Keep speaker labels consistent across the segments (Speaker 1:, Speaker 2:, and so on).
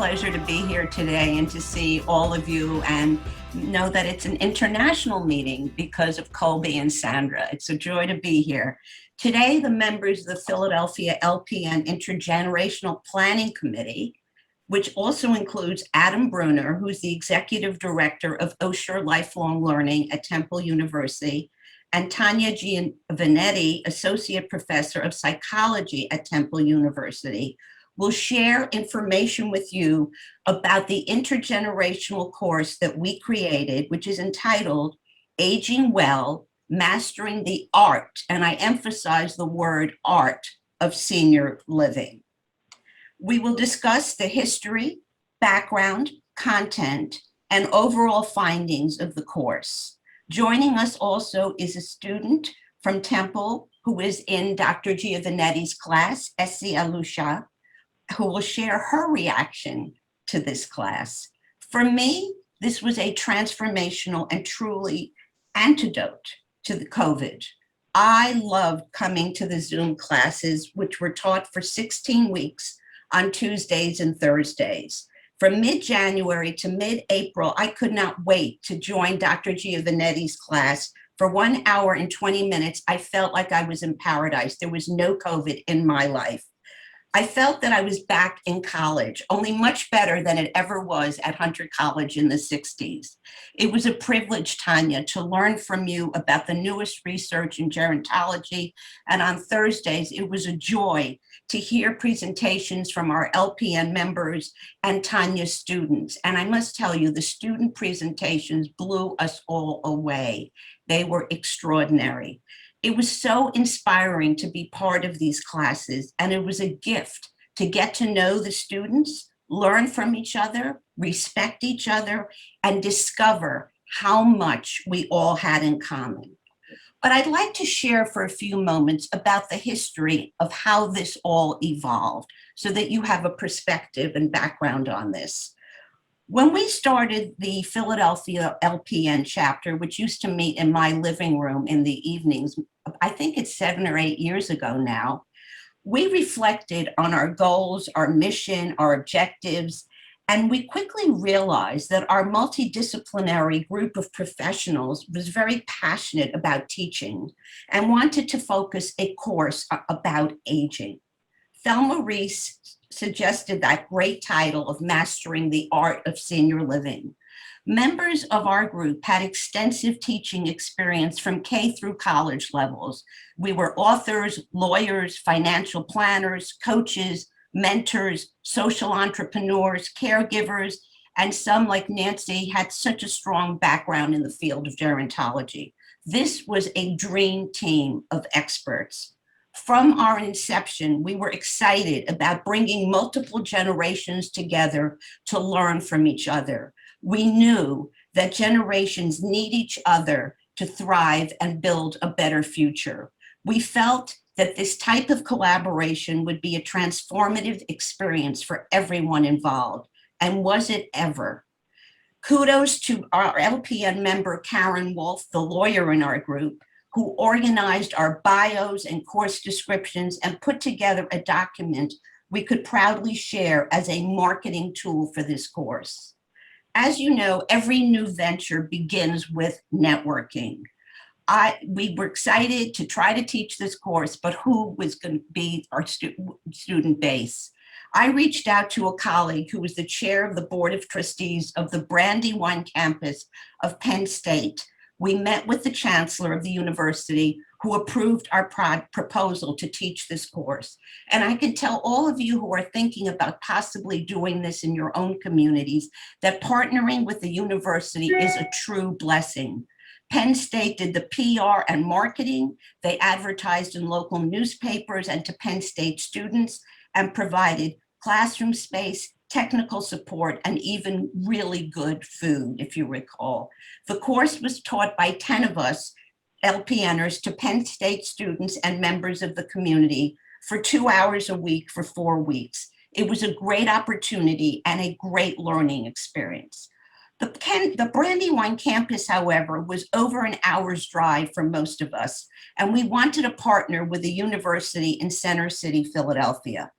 Speaker 1: pleasure to be here today and to see all of you and know that it's an international meeting because of Colby and Sandra. It's a joy to be here. Today, the members of the Philadelphia LPN Intergenerational Planning Committee, which also includes Adam Bruner, who's the Executive Director of Osher Lifelong Learning at Temple University, and Tania Giovanetti, Associate Professor of Psychology at Temple University, will share information with you about the intergenerational course that we created, which is entitled Aging Well, Mastering the Art, and I emphasize the word art, of senior living. We will discuss the history, background, content, and overall findings of the course. Joining us also is a student from Temple who is in Dr. Giovanetti's class, Essie Alusha, who will share her reaction to this class. For me, this was a transformational and truly antidote to the COVID. I loved coming to the Zoom classes, which were taught for 16 weeks on Tuesdays and Thursdays. From mid-January to mid-April, I could not wait to join Dr. Giovanetti's class. For 1 hour and 20 minutes, I felt like I was in paradise. There was no COVID in my life. I felt that I was back in college, only much better than it ever was at Hunter College in the 60s. It was a privilege, Tania, to learn from you about the newest research in gerontology. And on Thursdays, it was a joy to hear presentations from our LPN members and Tania's students. And I must tell you, the student presentations blew us all away. They were extraordinary. It was so inspiring to be part of these classes, and it was a gift to get to know the students, learn from each other, respect each other, and discover how much we all had in common. But I'd like to share for a few moments about the history of how this all evolved so that you have a perspective and background on this. When we started the Philadelphia LPN chapter, which used to meet in my living room in the evenings, I think it's 7 or 8 years ago now, we reflected on our goals, our mission, our objectives, and we quickly realized that our multidisciplinary group of professionals was very passionate about teaching and wanted to focus a course about aging. Thelma Reese suggested that great title of Mastering the Art of Senior Living. Members of our group had extensive teaching experience from K through college levels. We were authors, lawyers, financial planners, coaches, mentors, social entrepreneurs, caregivers, and some like Nancy had such a strong background in the field of gerontology. This was a dream team of experts. From our inception, we were excited about bringing multiple generations together to learn from each other. We knew that generations need each other to thrive and build a better future. We felt that this type of collaboration would be a transformative experience for everyone involved. And was it ever? Kudos to our LPN member, Karen Wolf, the lawyer in our group, who organized our bios and course descriptions and put together a document we could proudly share as a marketing tool for this course. As you know, every new venture begins with networking. We were excited to try to teach this course, but who was going to be our student base? I reached out to a colleague who was the chair of the Board of Trustees of the Brandywine campus of Penn State. We met with the chancellor of the university who approved our proposal to teach this course. And I can tell all of you who are thinking about possibly doing this in your own communities that partnering with the university is a true blessing. Penn State did the PR and marketing. They advertised in local newspapers and to Penn State students and provided classroom space, technical support, and even really good food, if you recall. The course was taught by 10 of us LPNers to Penn State students and members of the community for 2 hours a week for 4 weeks. It was a great opportunity and a great learning experience. The Brandywine campus, however, was over an hour's drive for most of us, and we wanted to partner with a university in Center City, Philadelphia.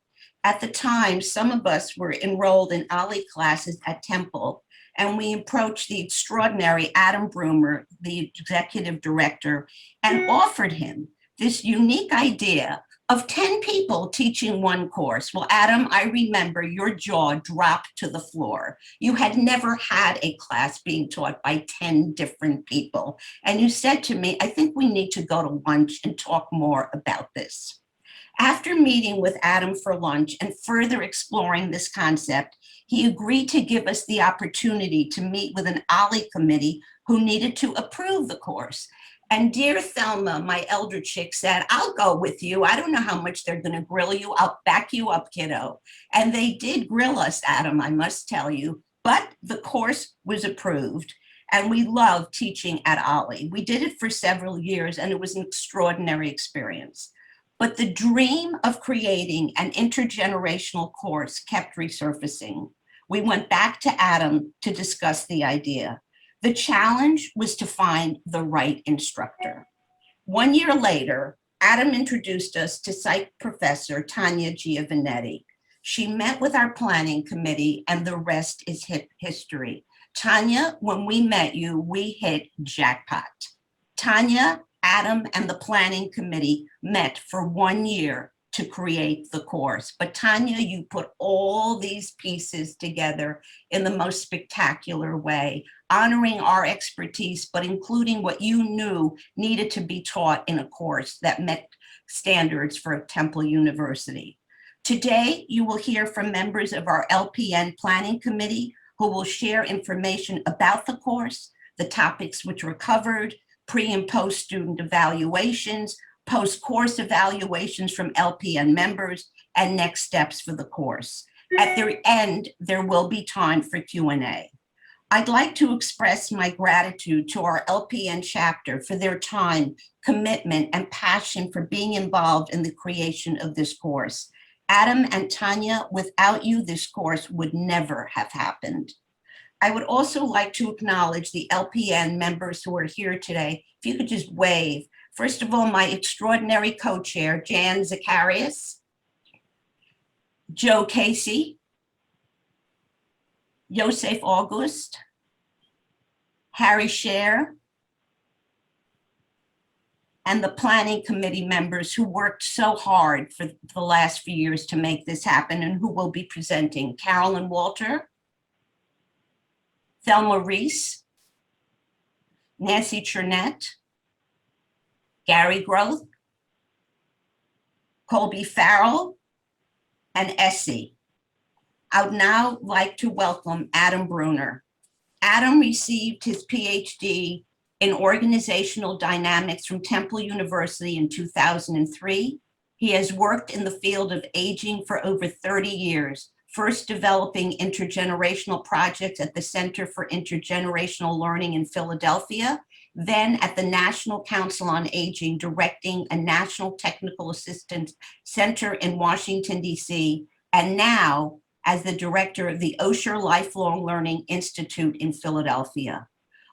Speaker 1: At the time, some of us were enrolled in OLLI classes at Temple, and we approached the extraordinary Adam Brumer, the executive director, and offered him this unique idea of 10 people teaching one course. Well, Adam, I remember your jaw dropped to the floor. You had never had a class being taught by 10 different people. And you said to me, I think we need to go to lunch and talk more about this. After meeting with Adam for lunch and further exploring this concept, he agreed to give us the opportunity to meet with an OLLI committee who needed to approve the course. And dear Thelma, my elder chick, said, I'll go with you. I don't know how much they're going to grill you. I'll back you up, kiddo. And they did grill us, Adam, I must tell you. But the course was approved. And we loved teaching at OLLI. We did it for several years, and it was an extraordinary experience. But the dream of creating an intergenerational course kept resurfacing. We went back to Adam to discuss the idea. The challenge was to find the right instructor. 1 year later, Adam introduced us to psych professor Tania Giovanetti. She met with our planning committee, and the rest is history. Tania, when we met you, we hit jackpot. Tania, Adam, and the planning committee met for 1 year to create the course. But Tania, you put all these pieces together in the most spectacular way, honoring our expertise, but including what you knew needed to be taught in a course that met standards for Temple University. Today, you will hear from members of our LPN planning committee who will share information about the course, the topics which were covered, pre and post student evaluations, post-course evaluations from LPN members, and next steps for the course. At the end, there will be time for Q&A. I'd like to express my gratitude to our LPN chapter for their time, commitment, and passion for being involved in the creation of this course. Adam and Tania, without you, this course would never have happened. I would also like to acknowledge the LPN members who are here today. If you could just wave. First of all, my extraordinary co-chair, Jan Zacharias, Joe Casey, Yosef August, Harry Scher, and the planning committee members who worked so hard for the last few years to make this happen and who will be presenting: Carolyn Walter, Thelma Reese, Nancy Chernett, Gary Groth, Colby Farrell, and Essie. I would now like to welcome Adam Bruner. Adam received his PhD in organizational dynamics from Temple University in 2003. He has worked in the field of aging for over 30 years, first developing intergenerational projects at the Center for Intergenerational Learning in Philadelphia, then at the National Council on Aging, directing a National Technical Assistance Center in Washington, D.C., and now as the director of the Osher Lifelong Learning Institute in Philadelphia,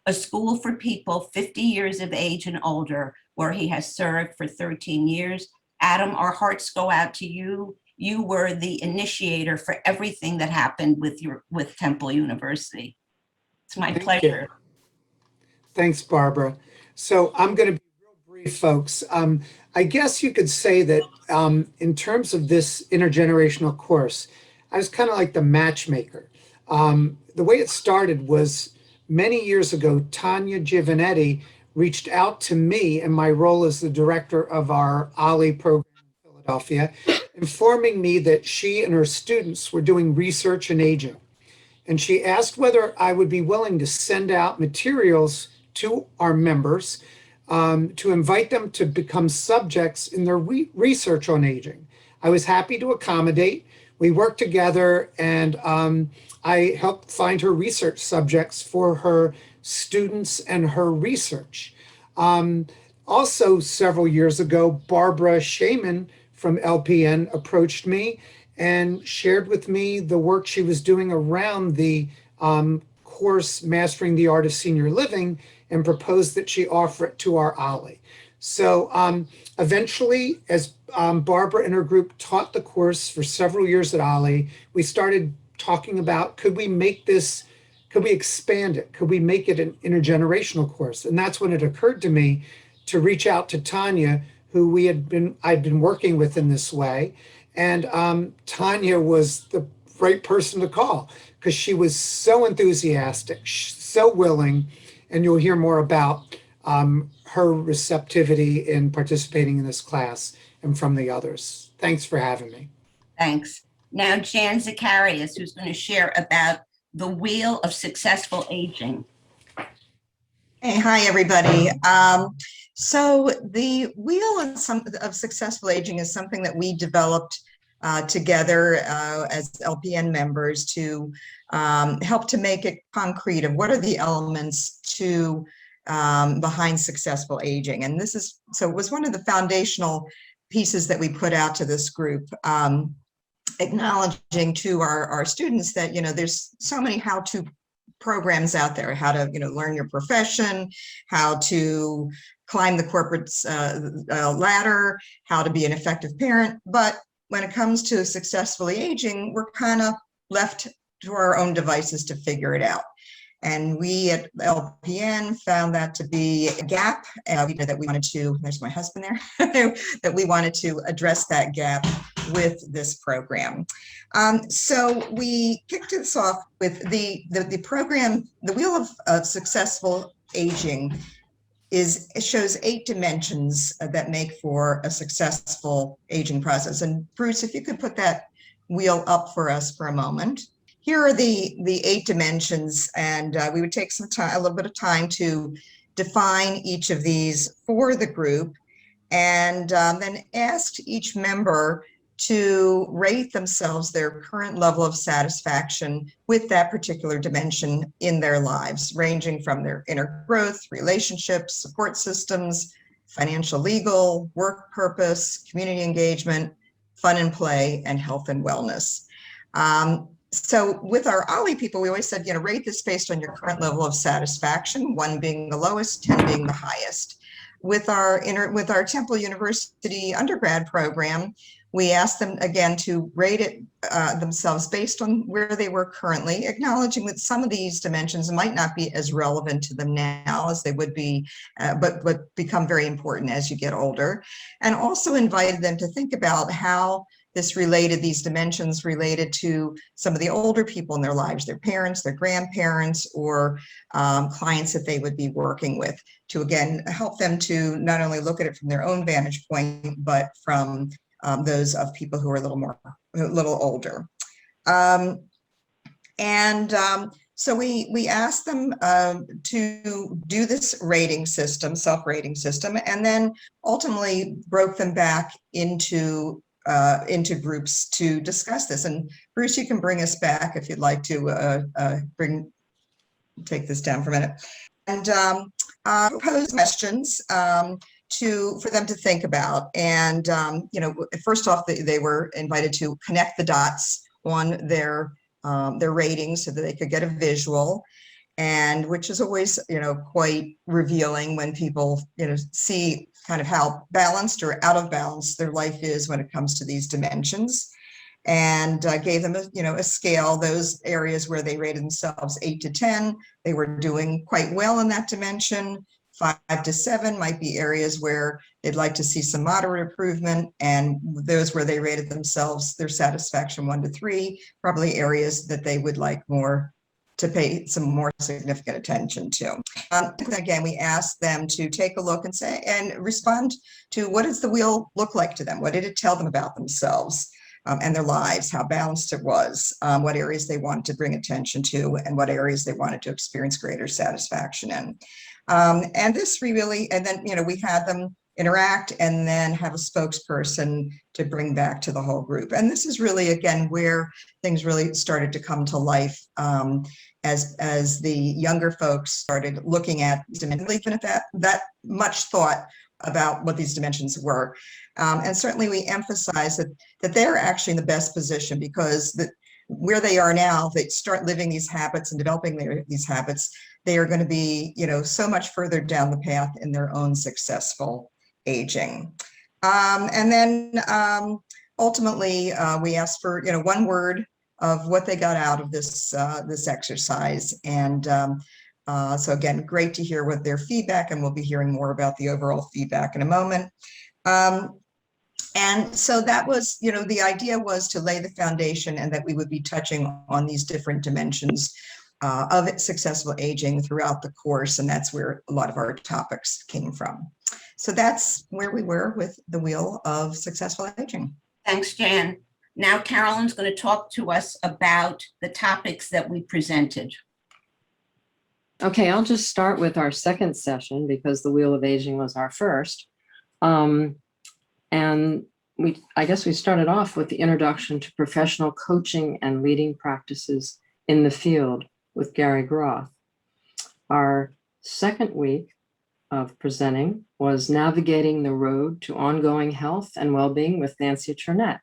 Speaker 1: a school for people 50 years of age and older, where he has served for 13 years. Adam, our hearts go out to you. You were the initiator for everything that happened with Temple University. It's my pleasure.
Speaker 2: Thanks, Barbara. So I'm going to be real brief, folks. I guess you could say that in terms of this intergenerational course, I was kind of like the matchmaker. The way it started was many years ago, Tania Giovanetti reached out to me in my role as the director of our OLLI program in Philadelphia, informing me that she and her students were doing research in aging. And she asked whether I would be willing to send out materials to our members to invite them to become subjects in their research on aging. I was happy to accommodate. We worked together, and I helped find her research subjects for her students and her research. Also, several years ago, Barbara Shaman from LPN approached me and shared with me the work she was doing around the course Mastering the Art of Senior Living, and proposed that she offer it to our OLLI. So eventually, as Barbara and her group taught the course for several years at Ollie, we started talking about, could we make this, could we expand it? Could we make it an intergenerational course? And that's when it occurred to me to reach out to Tania, who I'd been working with in this way. And Tania was the right person to call because she was so enthusiastic, so willing, and you'll hear more about her receptivity in participating in this class and from the others. Thanks for having me.
Speaker 1: Thanks. Now, Jan Zacharias, who's going to share about the Wheel of Successful Aging.
Speaker 3: Hey, hi, everybody. So the Wheel of Successful Aging is something that we developed together as LPN members to help to make it concrete of what are the elements to behind successful aging. And this is, so it was one of the foundational pieces that we put out to this group, acknowledging to our students that, there's so many how-to programs out there, how to, learn your profession, how to climb the corporate ladder, how to be an effective parent. But when it comes to successfully aging, we're kind of left to our own devices to figure it out. And we at LPN found that to be a gap that we wanted to, there's my husband there, that we wanted to address that gap with this program. So we kicked this off with the program, the Wheel of Successful Aging it shows 8 dimensions that make for a successful aging process. And Bruce, if you could put that wheel up for us for a moment. Here are the 8 dimensions, and we would take some time, a little bit of time to define each of these for the group, and then asked each member to rate themselves their current level of satisfaction with that particular dimension in their lives, ranging from their inner growth, relationships, support systems, financial, legal, work purpose, community engagement, fun and play, and health and wellness. So with our Ollie people, we always said, rate this based on your current level of satisfaction, 1 being the lowest, 10 being the highest. With our Temple University undergrad program, we asked them again to rate it themselves based on where they were currently, acknowledging that some of these dimensions might not be as relevant to them now as they would be, but become very important as you get older. And also invited them to think about how these dimensions related to some of the older people in their lives, their parents, their grandparents, or clients that they would be working with, to again help them to not only look at it from their own vantage point, but from those of people who are a little older. So we asked them to do this rating system, self-rating system, and then ultimately broke them back into groups to discuss this. And Bruce, you can bring us back if you'd like to take this down for a minute. And propose questions for them to think about. And first off, they were invited to connect the dots on their ratings so that they could get a visual, and which is always quite revealing when people see kind of how balanced or out of balance their life is when it comes to these dimensions. And gave them a scale. Those areas where they rated themselves 8 to 10, they were doing quite well in that dimension. 5 to 7 might be areas where they'd like to see some moderate improvement, and those where they rated themselves their satisfaction 1 to 3, probably areas that they would like to pay some more significant attention to. Again, we asked them to take a look and respond to, what does the wheel look like to them? What did it tell them about themselves and their lives, how balanced it was, what areas they wanted to bring attention to, and what areas they wanted to experience greater satisfaction in. And this really, and then, we had them interact and then have a spokesperson to bring back to the whole group. And this is really, again, where things really started to come to life as the younger folks started looking at dimensions, even if that much thought about what these dimensions were. And certainly we emphasize that they're actually in the best position, because where they are now, they start living these habits and developing these habits, they are going to be, so much further down the path in their own successful aging. And then ultimately, we asked for, one word of what they got out of this this exercise. And so again, great to hear what their feedback, and we'll be hearing more about the overall feedback in a moment. And so that was, the idea was to lay the foundation, and that we would be touching on these different dimensions of successful aging throughout the course. And that's where a lot of our topics came from. So that's where we were with the Wheel of Successful Aging.
Speaker 1: Thanks, Jan. Now Carolyn's going to talk to us about the topics that we presented.
Speaker 4: Okay, I'll just start with our second session because the Wheel of Aging was our first. And I guess we started off with the introduction to professional coaching and leading practices in the field with Gary Groth. Our second week of presenting was Navigating the Road to Ongoing Health and Wellbeing with Nancy Chernett.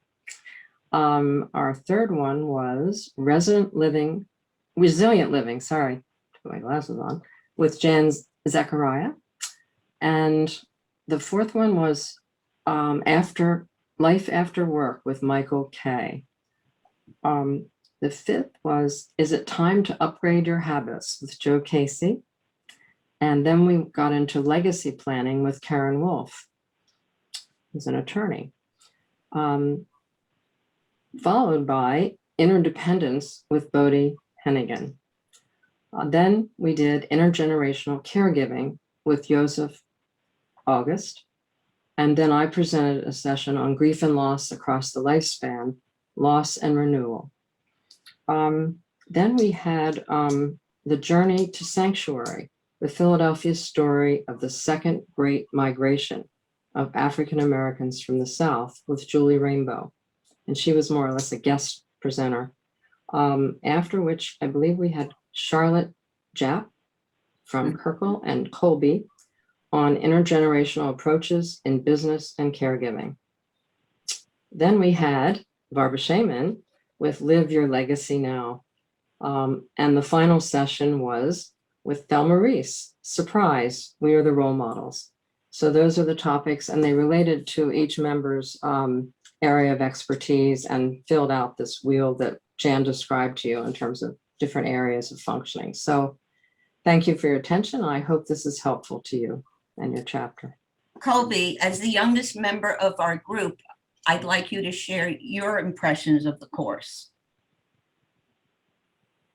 Speaker 4: Our third one was Resilient Living, to put my glasses on, with Jan Zechariah. And the fourth one was Life After Work with Michael Kay. The fifth was Is It Time to Upgrade Your Habits with Joe Casey. And then we got into legacy planning with Karen Wolf, who's an attorney. Followed by interdependence with Bodhi Hennigan. Then we did intergenerational caregiving with Joseph August. And then I presented a session on grief and loss across the lifespan, loss and renewal. Then we had the Journey to Sanctuary, the Philadelphia story of the second great migration of African Americans from the South with Julie Rainbow. And she was more or less a guest presenter. After which I believe we had Charlotte Japp from Kirkle and Colby on intergenerational approaches in business and caregiving. Then we had Barbara Shaman with Live Your Legacy Now. And the final session was with Thelma Reese, Surprise, We Are the Role Models. So those are the topics, and they related to each member's area of expertise and filled out this wheel that Jan described to you in terms of different areas of functioning. So thank you for your attention. I hope this is helpful to you and your chapter.
Speaker 1: Colby, as the youngest member of our group, I'd like you to share your impressions of the course.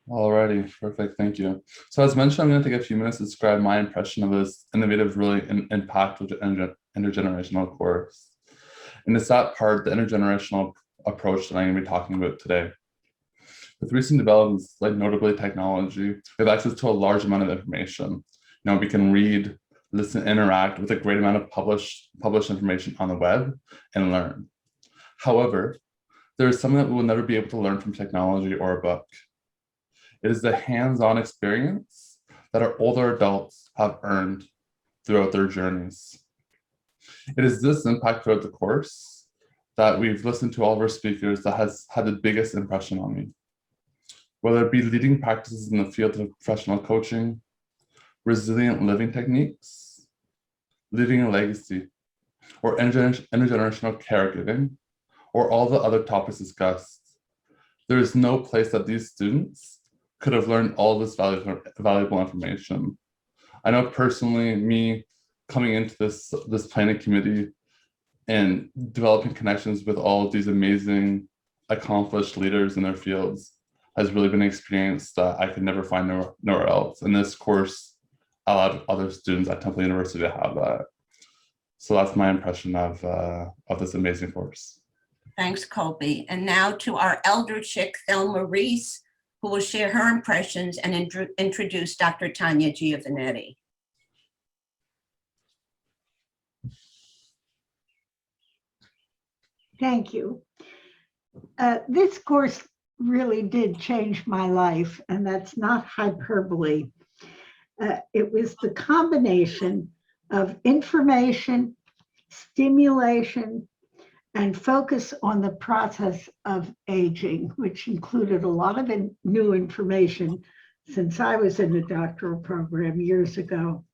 Speaker 5: Alrighty, perfect, thank you. So as mentioned, I'm going to take a few minutes to describe my impression of this innovative, really impactful intergenerational course. And it's that part, the intergenerational approach that I'm going to be talking about today. With recent developments, like notably technology, we have access to a large amount of information. We can read, listen, interact with a great amount of published information on the web and learn. However, there is something that we will never be able to learn from technology or a book. It is the hands-on experience that our older adults have earned throughout their journeys. It is this impact throughout the course that we've listened to all of our speakers that has had the biggest impression on me. Whether it be leading practices in the field of professional coaching, resilient living techniques, leaving a legacy, or intergenerational caregiving, or all the other topics discussed, there is no place that these students could have learned all this valuable information. I know personally, me coming into this planning committee and developing connections with all of these amazing, accomplished leaders in their fields has really been an experience that I could never find nowhere else. And this course allowed other students at Temple University to have that. So that's my impression of this amazing course.
Speaker 1: Thanks, Colby. And now to our elder chick, Thelma Reese, who will share her impressions and introduce Dr. Tania Giovanetti.
Speaker 6: Thank you. This course really did change my life, and that's not hyperbole. It was the combination of information, stimulation, and focus on the process of aging, which included a lot of new information since I was in the doctoral program years ago.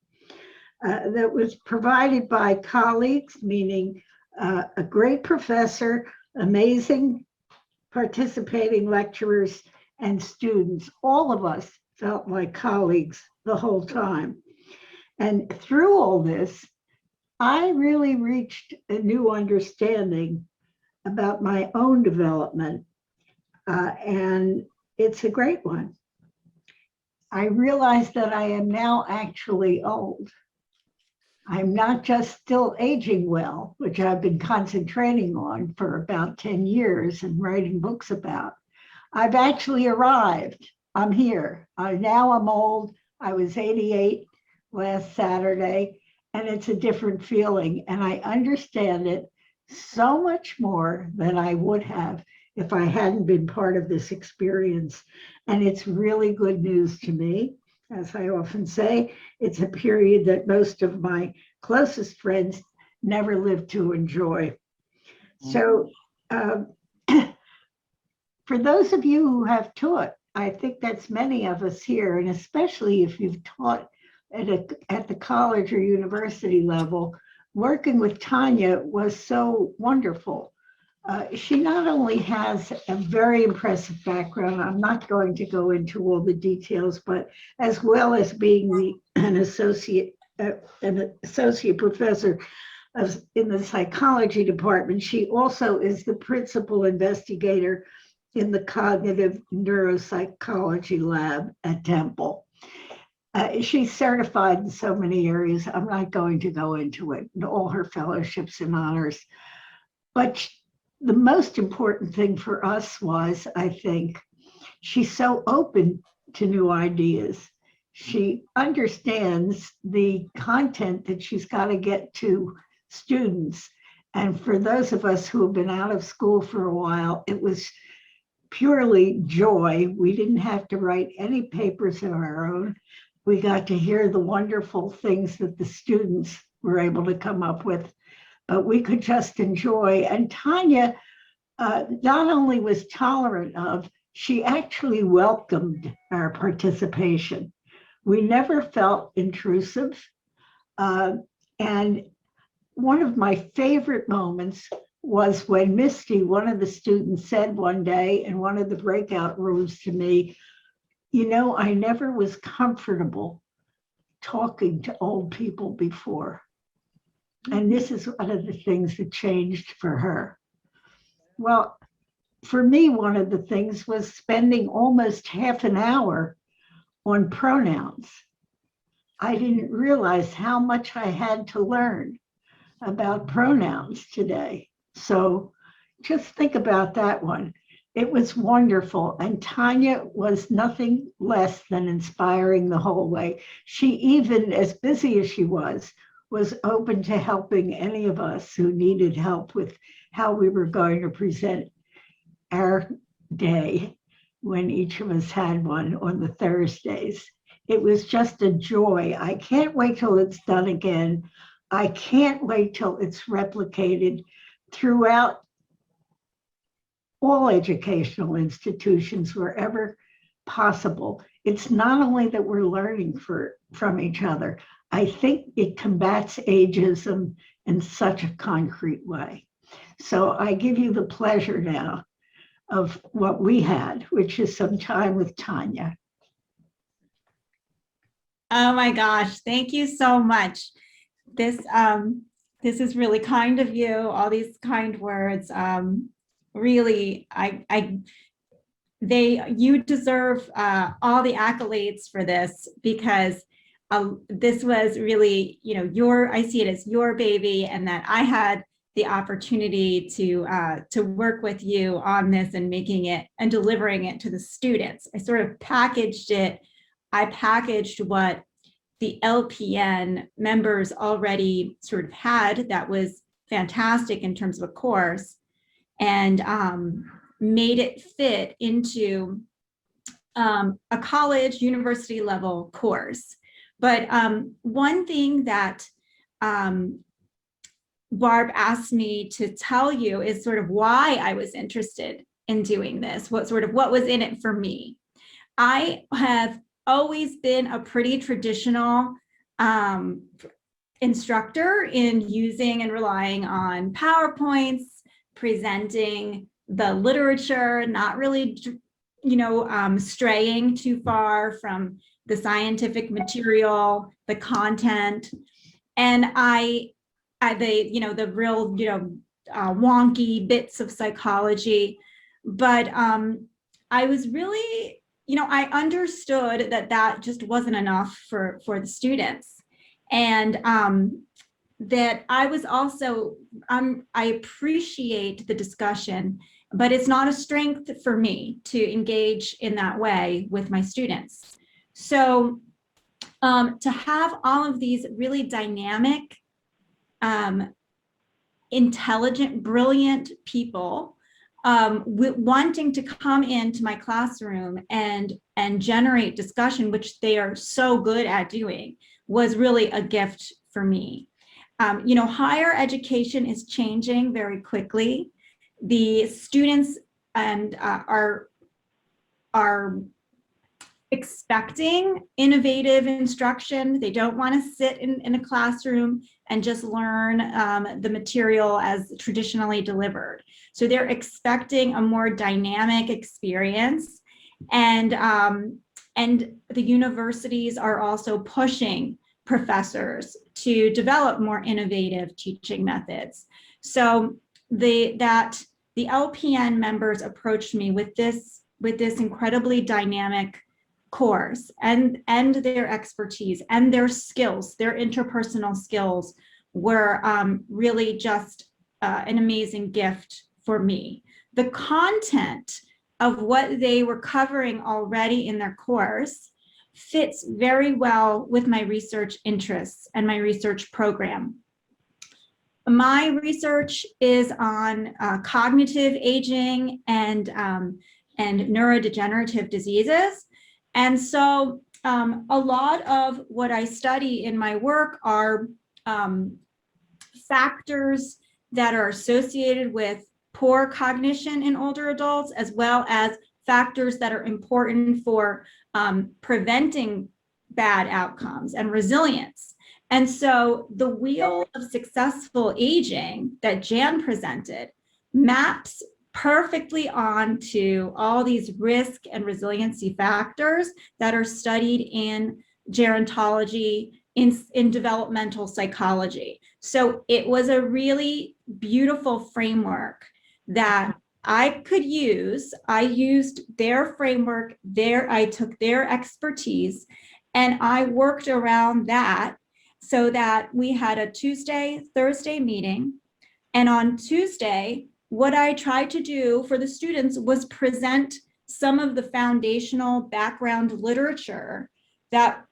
Speaker 6: that was provided by colleagues, meaning a great professor, amazing participating lecturers, and students. All of us felt like colleagues the whole time. And through all this, I really reached a new understanding about my own development, and it's a great one. I realized that I am now actually old. I'm not just still aging well, which I've been concentrating on for about 10 years and writing books about. I've actually arrived. I'm here. Now I'm old. I was 88 last Saturday, and it's a different feeling. And I understand it so much more than I would have if I hadn't been part of this experience. And it's really good news to me. As I often say, it's a period that most of my closest friends never lived to enjoy. So for those of you who have taught, I think that's many of us here, and especially if you've taught at the college or university level, working with Tania was so wonderful. She not only has a very impressive background, I'm not going to go into all the details, but as well as being an associate professor in the psychology department, she also is the principal investigator in the cognitive neuropsychology lab at Temple. She's certified in so many areas. I'm not going to go into it, and all her fellowships and honors. But the most important thing for us was, I think, she's so open to new ideas. She understands the content that she's got to get to students. And for those of us who have been out of school for a while, it was purely joy. We didn't have to write any papers of our own. We got to hear the wonderful things that the students were able to come up with, but we could just enjoy. And Tania not only was tolerant of, she actually welcomed our participation. We never felt intrusive. And one of my favorite moments was when Misty, one of the students, said one day in one of the breakout rooms to me, you know, I never was comfortable talking to old people before. And this is one of the things that changed for her. Well, for me, one of the things was spending almost half an hour on pronouns. I didn't realize how much I had to learn about pronouns today. So just think about that one. It was wonderful. And Tania was nothing less than inspiring the whole way. She, even as busy as she was open to helping any of us who needed help with how we were going to present our day when each of us had one on the Thursdays. It was just a joy. I can't wait till it's done again. I can't wait till it's replicated throughout all educational institutions wherever possible. It's not only that we're learning from each other, I think it combats ageism in such a concrete way. So I give you the pleasure now of what we had, which is some time with Tania.
Speaker 7: Oh my gosh, thank you so much. This is really kind of you, all these kind words. Really, you deserve all the accolades for this, because this was really, you know, I see it as your baby, and that I had the opportunity to work with you on this and making it and delivering it to the students. I sort of packaged it. I packaged what the LPN members already sort of had that was fantastic in terms of a course, and made it fit into a college, university level course. But one thing that Barb asked me to tell you is sort of why I was interested in doing this, what was in it for me. I have always been a pretty traditional instructor in using and relying on PowerPoints, presenting the literature, not really, straying too far from the scientific material, the content. And the real, wonky bits of psychology. But I was really, I understood that just wasn't enough for the students. And that I was also, I appreciate the discussion, but it's not a strength for me to engage in that way with my students. So to have all of these really dynamic, intelligent, brilliant people wanting to come into my classroom and generate discussion, which they are so good at doing, was really a gift for me. Higher education is changing very quickly. The students are expecting innovative instruction. They don't want to sit in a classroom and just learn the material as traditionally delivered. So they're expecting a more dynamic experience. And the universities are also pushing professors to develop more innovative teaching methods. So the LPN members approached me with this incredibly dynamic course and their expertise and their skills, their interpersonal skills were really just an amazing gift for me. The content of what they were covering already in their course fits very well with my research interests and my research program. My research is on cognitive aging and neurodegenerative diseases. And so a lot of what I study in my work are factors that are associated with poor cognition in older adults, as well as factors that are important for preventing bad outcomes and resilience. And so the wheel of successful aging that Jan presented maps perfectly onto all these risk and resiliency factors that are studied in gerontology, in developmental psychology. So it was a really beautiful framework that I could use. I used their framework, I took their expertise, and I worked around that so that we had a Thursday meeting. And on Tuesday, what I tried to do for the students was present some of the foundational background literature that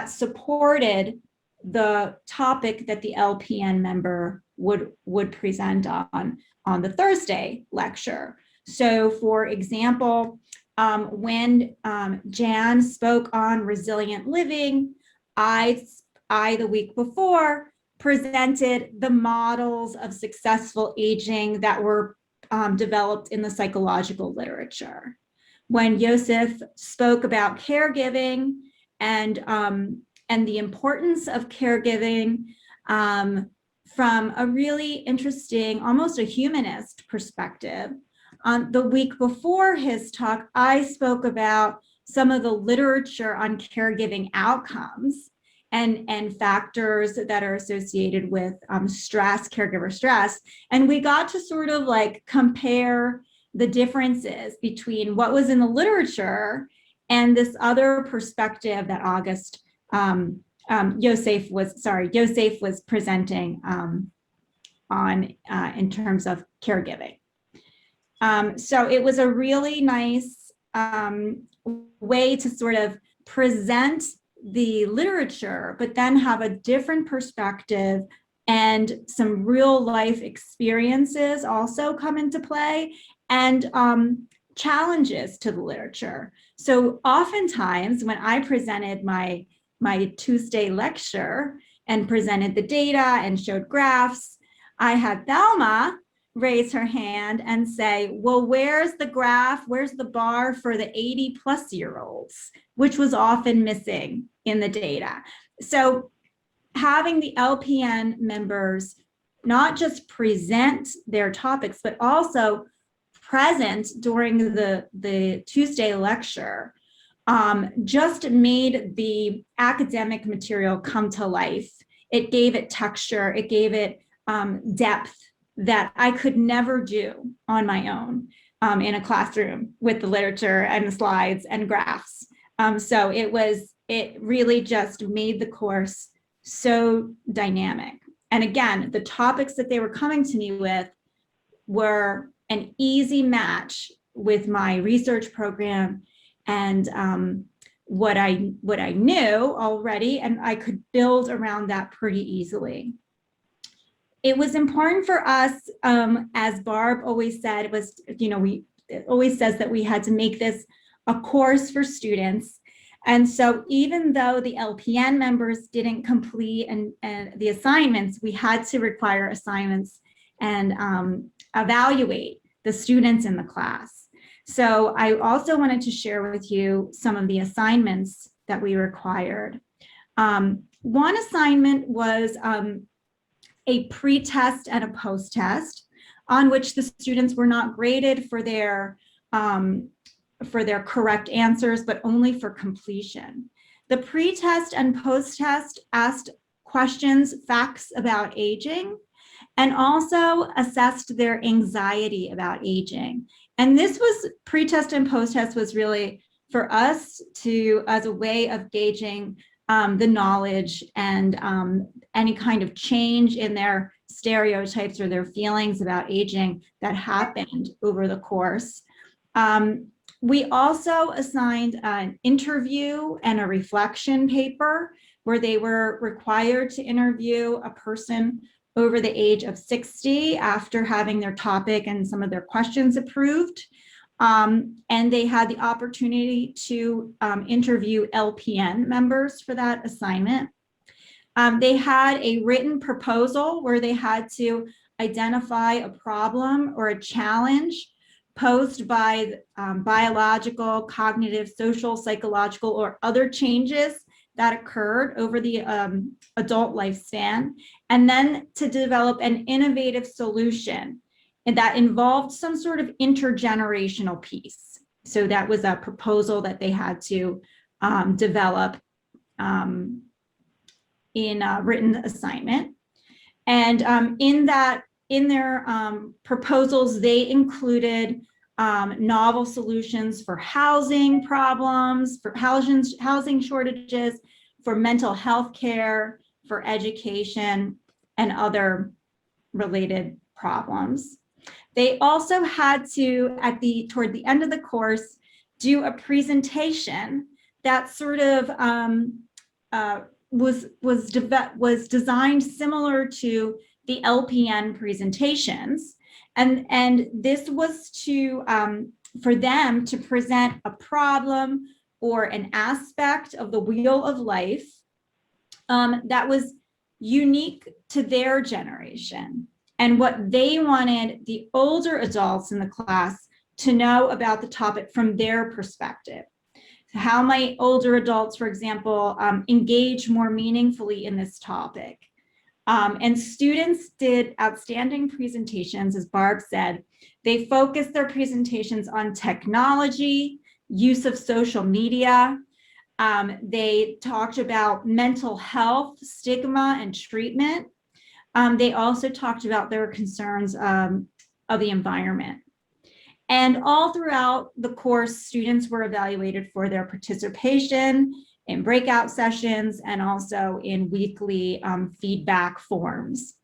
Speaker 7: supported the topic that the LPN member would present on the Thursday lecture. So for example, when Jan spoke on resilient living, I the week before presented the models of successful aging that were developed in the psychological literature. When Joseph spoke about caregiving and the importance of caregiving from a really interesting, almost a humanist perspective, the week before his talk, I spoke about some of the literature on caregiving outcomes and factors that are associated with stress, caregiver stress. And we got to sort of like compare the differences between what was in the literature and this other perspective that Joseph was presenting on in terms of caregiving. So it was a really nice way to sort of present the literature, but then have a different perspective and some real life experiences also come into play, and challenges to the literature. So oftentimes when I presented my Tuesday lecture and presented the data and showed graphs, I had Thelma raise her hand and say, well, where's the graph? Where's the bar for the 80-plus-year-olds, which was often missing in the data. So having the LPN members not just present their topics, but also present during the Tuesday lecture just made the academic material come to life. It gave it texture, it gave it depth that I could never do on my own in a classroom with the literature and the slides and graphs. So it really just made the course so dynamic. And again, the topics that they were coming to me with were an easy match with my research program and what I knew already, and I could build around that pretty easily. It was important for us, as Barb always said, it always says that we had to make this a course for students. And so even though the LPN members didn't complete and the assignments, we had to require assignments and evaluate the students in the class. So I also wanted to share with you some of the assignments that we required. One assignment was a pre-test and a post-test on which the students were not graded for their correct answers, but only for completion. The pre-test and post-test asked questions, facts about aging, and also assessed their anxiety about aging. And this was pre-test and post-test was really for us as a way of gauging the knowledge and any kind of change in their stereotypes or their feelings about aging that happened over the course. We also assigned an interview and a reflection paper where they were required to interview a person over the age of 60 after having their topic and some of their questions approved. And they had the opportunity to interview LPN members for that assignment. They had a written proposal where they had to identify a problem or a challenge posed by biological, cognitive, social, psychological, or other changes that occurred over the adult lifespan, and then to develop an innovative solution and that involved some sort of intergenerational piece. So that was a proposal that they had to develop in a written assignment. And in their proposals, they included novel solutions for housing problems, for housing shortages, for mental health care, for education, and other related problems. They also had to, toward the end of the course, do a presentation that sort of was designed similar to the LPN presentations. And this was for them to present a problem or an aspect of the wheel of life that was unique to their generation and what they wanted the older adults in the class to know about the topic from their perspective. How might older adults, for example, engage more meaningfully in this topic? And students did outstanding presentations, as Barb said. They focused their presentations on technology, use of social media. They talked about mental health, stigma, and treatment. They also talked about their concerns of the environment. And all throughout the course, students were evaluated for their participation in breakout sessions and also in weekly feedback forms.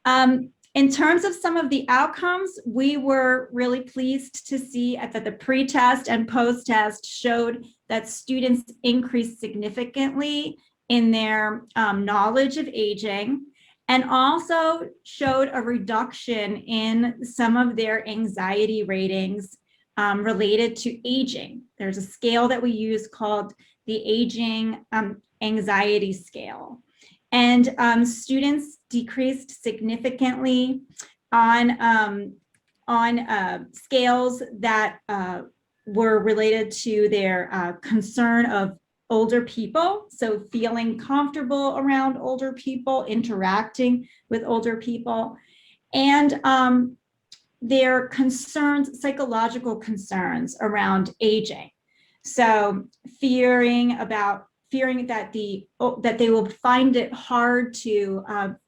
Speaker 7: In terms of some of the outcomes, we were really pleased to see that the pre-test and post-test showed that students increased significantly in their knowledge of aging, and also showed a reduction in some of their anxiety ratings related to aging. There's a scale that we use called the Aging Anxiety Scale. And students decreased significantly on scales that were related to their concern of older people, so feeling comfortable around older people, interacting with older people, and their concerns, psychological concerns around aging. So fearing that that they will find it hard to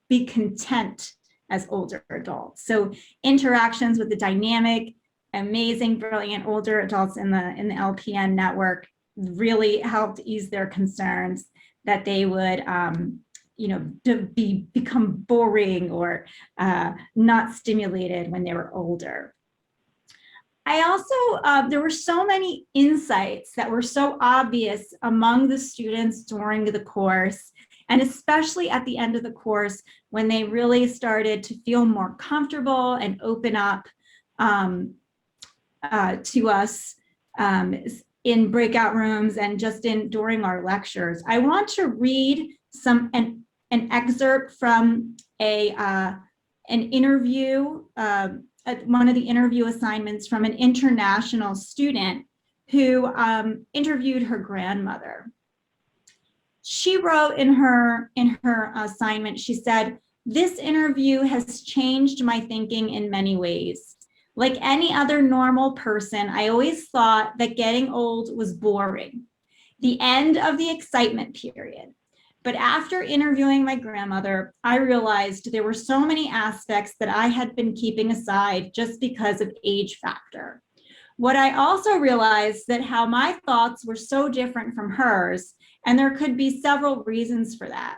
Speaker 7: be content as older adults. So interactions with the dynamic, amazing, brilliant older adults in the LPN network really helped ease their concerns that they would become boring or not stimulated when they were older. I also, there were so many insights that were so obvious among the students during the course, and especially at the end of the course when they really started to feel more comfortable and open up to us in breakout rooms and just during our lectures. I want to read an excerpt from an interview, one of the interview assignments from an international student who interviewed her grandmother. She wrote in her assignment, she said, "This interview has changed my thinking in many ways. Like any other normal person, I always thought that getting old was boring, the end of the excitement period. But after interviewing my grandmother, I realized there were so many aspects that I had been keeping aside just because of age factor. What I also realized that how my thoughts were so different from hers, and there could be several reasons for that.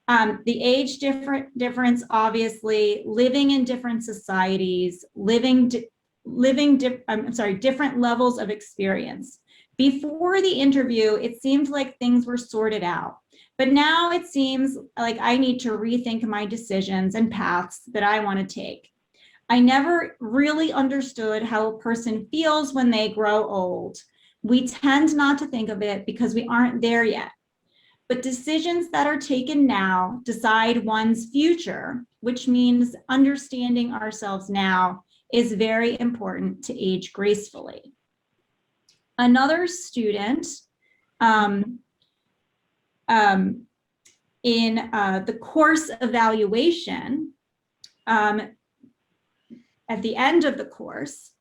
Speaker 7: The age difference, obviously, living in different societies, different levels of experience. Before the interview, it seemed like things were sorted out. But now it seems like I need to rethink my decisions and paths that I want to take. I never really understood how a person feels when they grow old. We tend not to think of it because we aren't there yet. But decisions that are taken now decide one's future, which means understanding ourselves now is very important to age gracefully." Another student in the course evaluation, at the end of the course,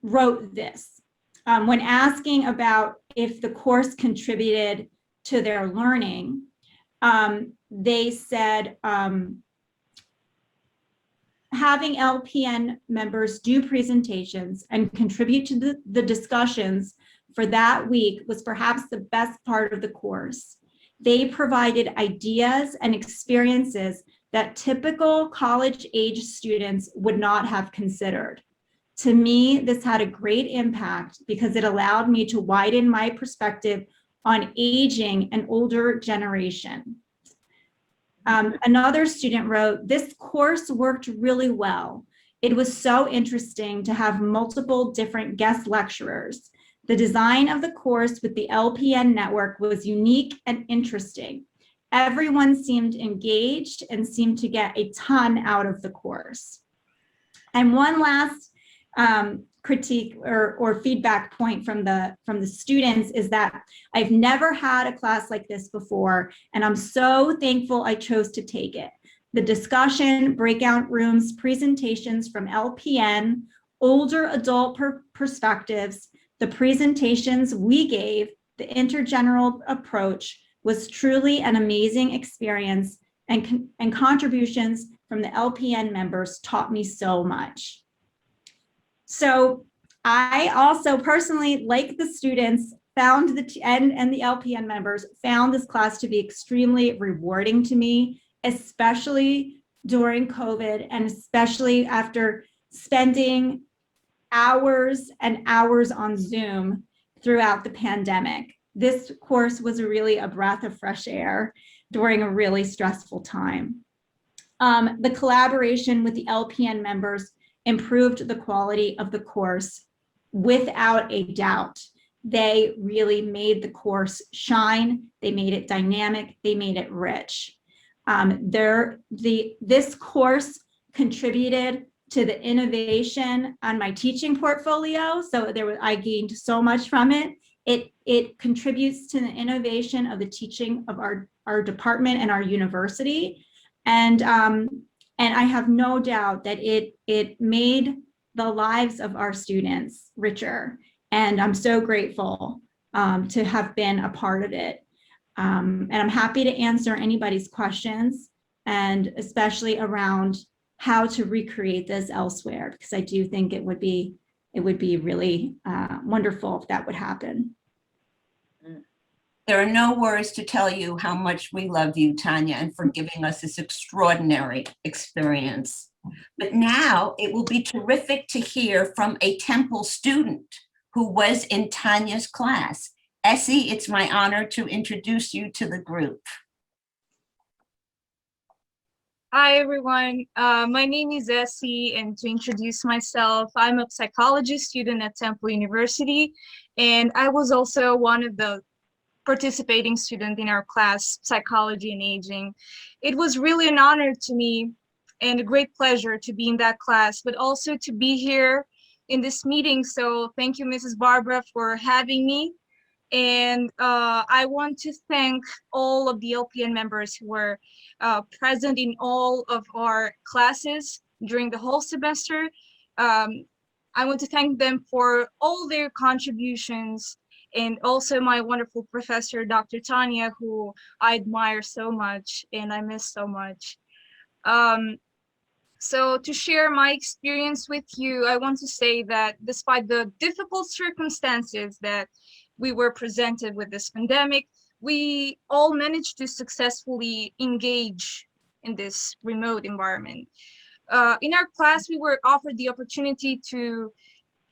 Speaker 7: wrote this. When asking about if the course contributed to their learning, they said, having LPN members do presentations and contribute to the discussions for that week was perhaps the best part of the course. They provided ideas and experiences that typical college-age students would not have considered. To me, this had a great impact because it allowed me to widen my perspective on aging an older generation. Another student wrote, "This course worked really well. It was so interesting to have multiple different guest lecturers. The design of the course with the LPN network was unique and interesting. Everyone seemed engaged and seemed to get a ton out of the course." And one last critique or feedback point from the students is that I've never had a class like this before, and I'm so thankful I chose to take it. The discussion, breakout rooms, presentations from LPN, older adult perspectives, the presentations we gave, the intergenerational approach was truly an amazing experience, and contributions from the LPN members taught me so much. So I also personally, like the students, found and the LPN members found this class to be extremely rewarding to me, especially during COVID and especially after spending hours and hours on Zoom throughout the pandemic. This course was really a breath of fresh air during a really stressful time. The collaboration with the LPN members improved the quality of the course without a doubt. They really made the course shine. They made it dynamic. They made it rich. This course contributed to the innovation on my teaching portfolio. So I gained so much from it. it contributes to the innovation of the teaching of our department and our university. And I have no doubt that it made the lives of our students richer. And I'm so grateful to have been a part of it. And I'm happy to answer anybody's questions, and especially around how to recreate this elsewhere, because I do think it would be really wonderful if that would happen.
Speaker 1: There are no words to tell you how much we love you, Tania, and for giving us this extraordinary experience. But now it will be terrific to hear from a Temple student who was in Tania's class. Essie, it's my honor to introduce you to the group.
Speaker 8: Hi, everyone. My name is Essie, and to introduce myself, I'm a psychology student at Temple University, and I was also one of the participating students in our class, Psychology and Aging. It was really an honor to me and a great pleasure to be in that class, but also to be here in this meeting. So thank you, Mrs. Barbara, for having me. And I want to thank all of the LPN members who were present in all of our classes during the whole semester. I want to thank them for all their contributions, and also my wonderful professor, Dr. Tania, who I admire so much and I miss so much. So to share my experience with you, I want to say that despite the difficult circumstances that we were presented with this pandemic, we all managed to successfully engage in this remote environment. In our class, we were offered the opportunity to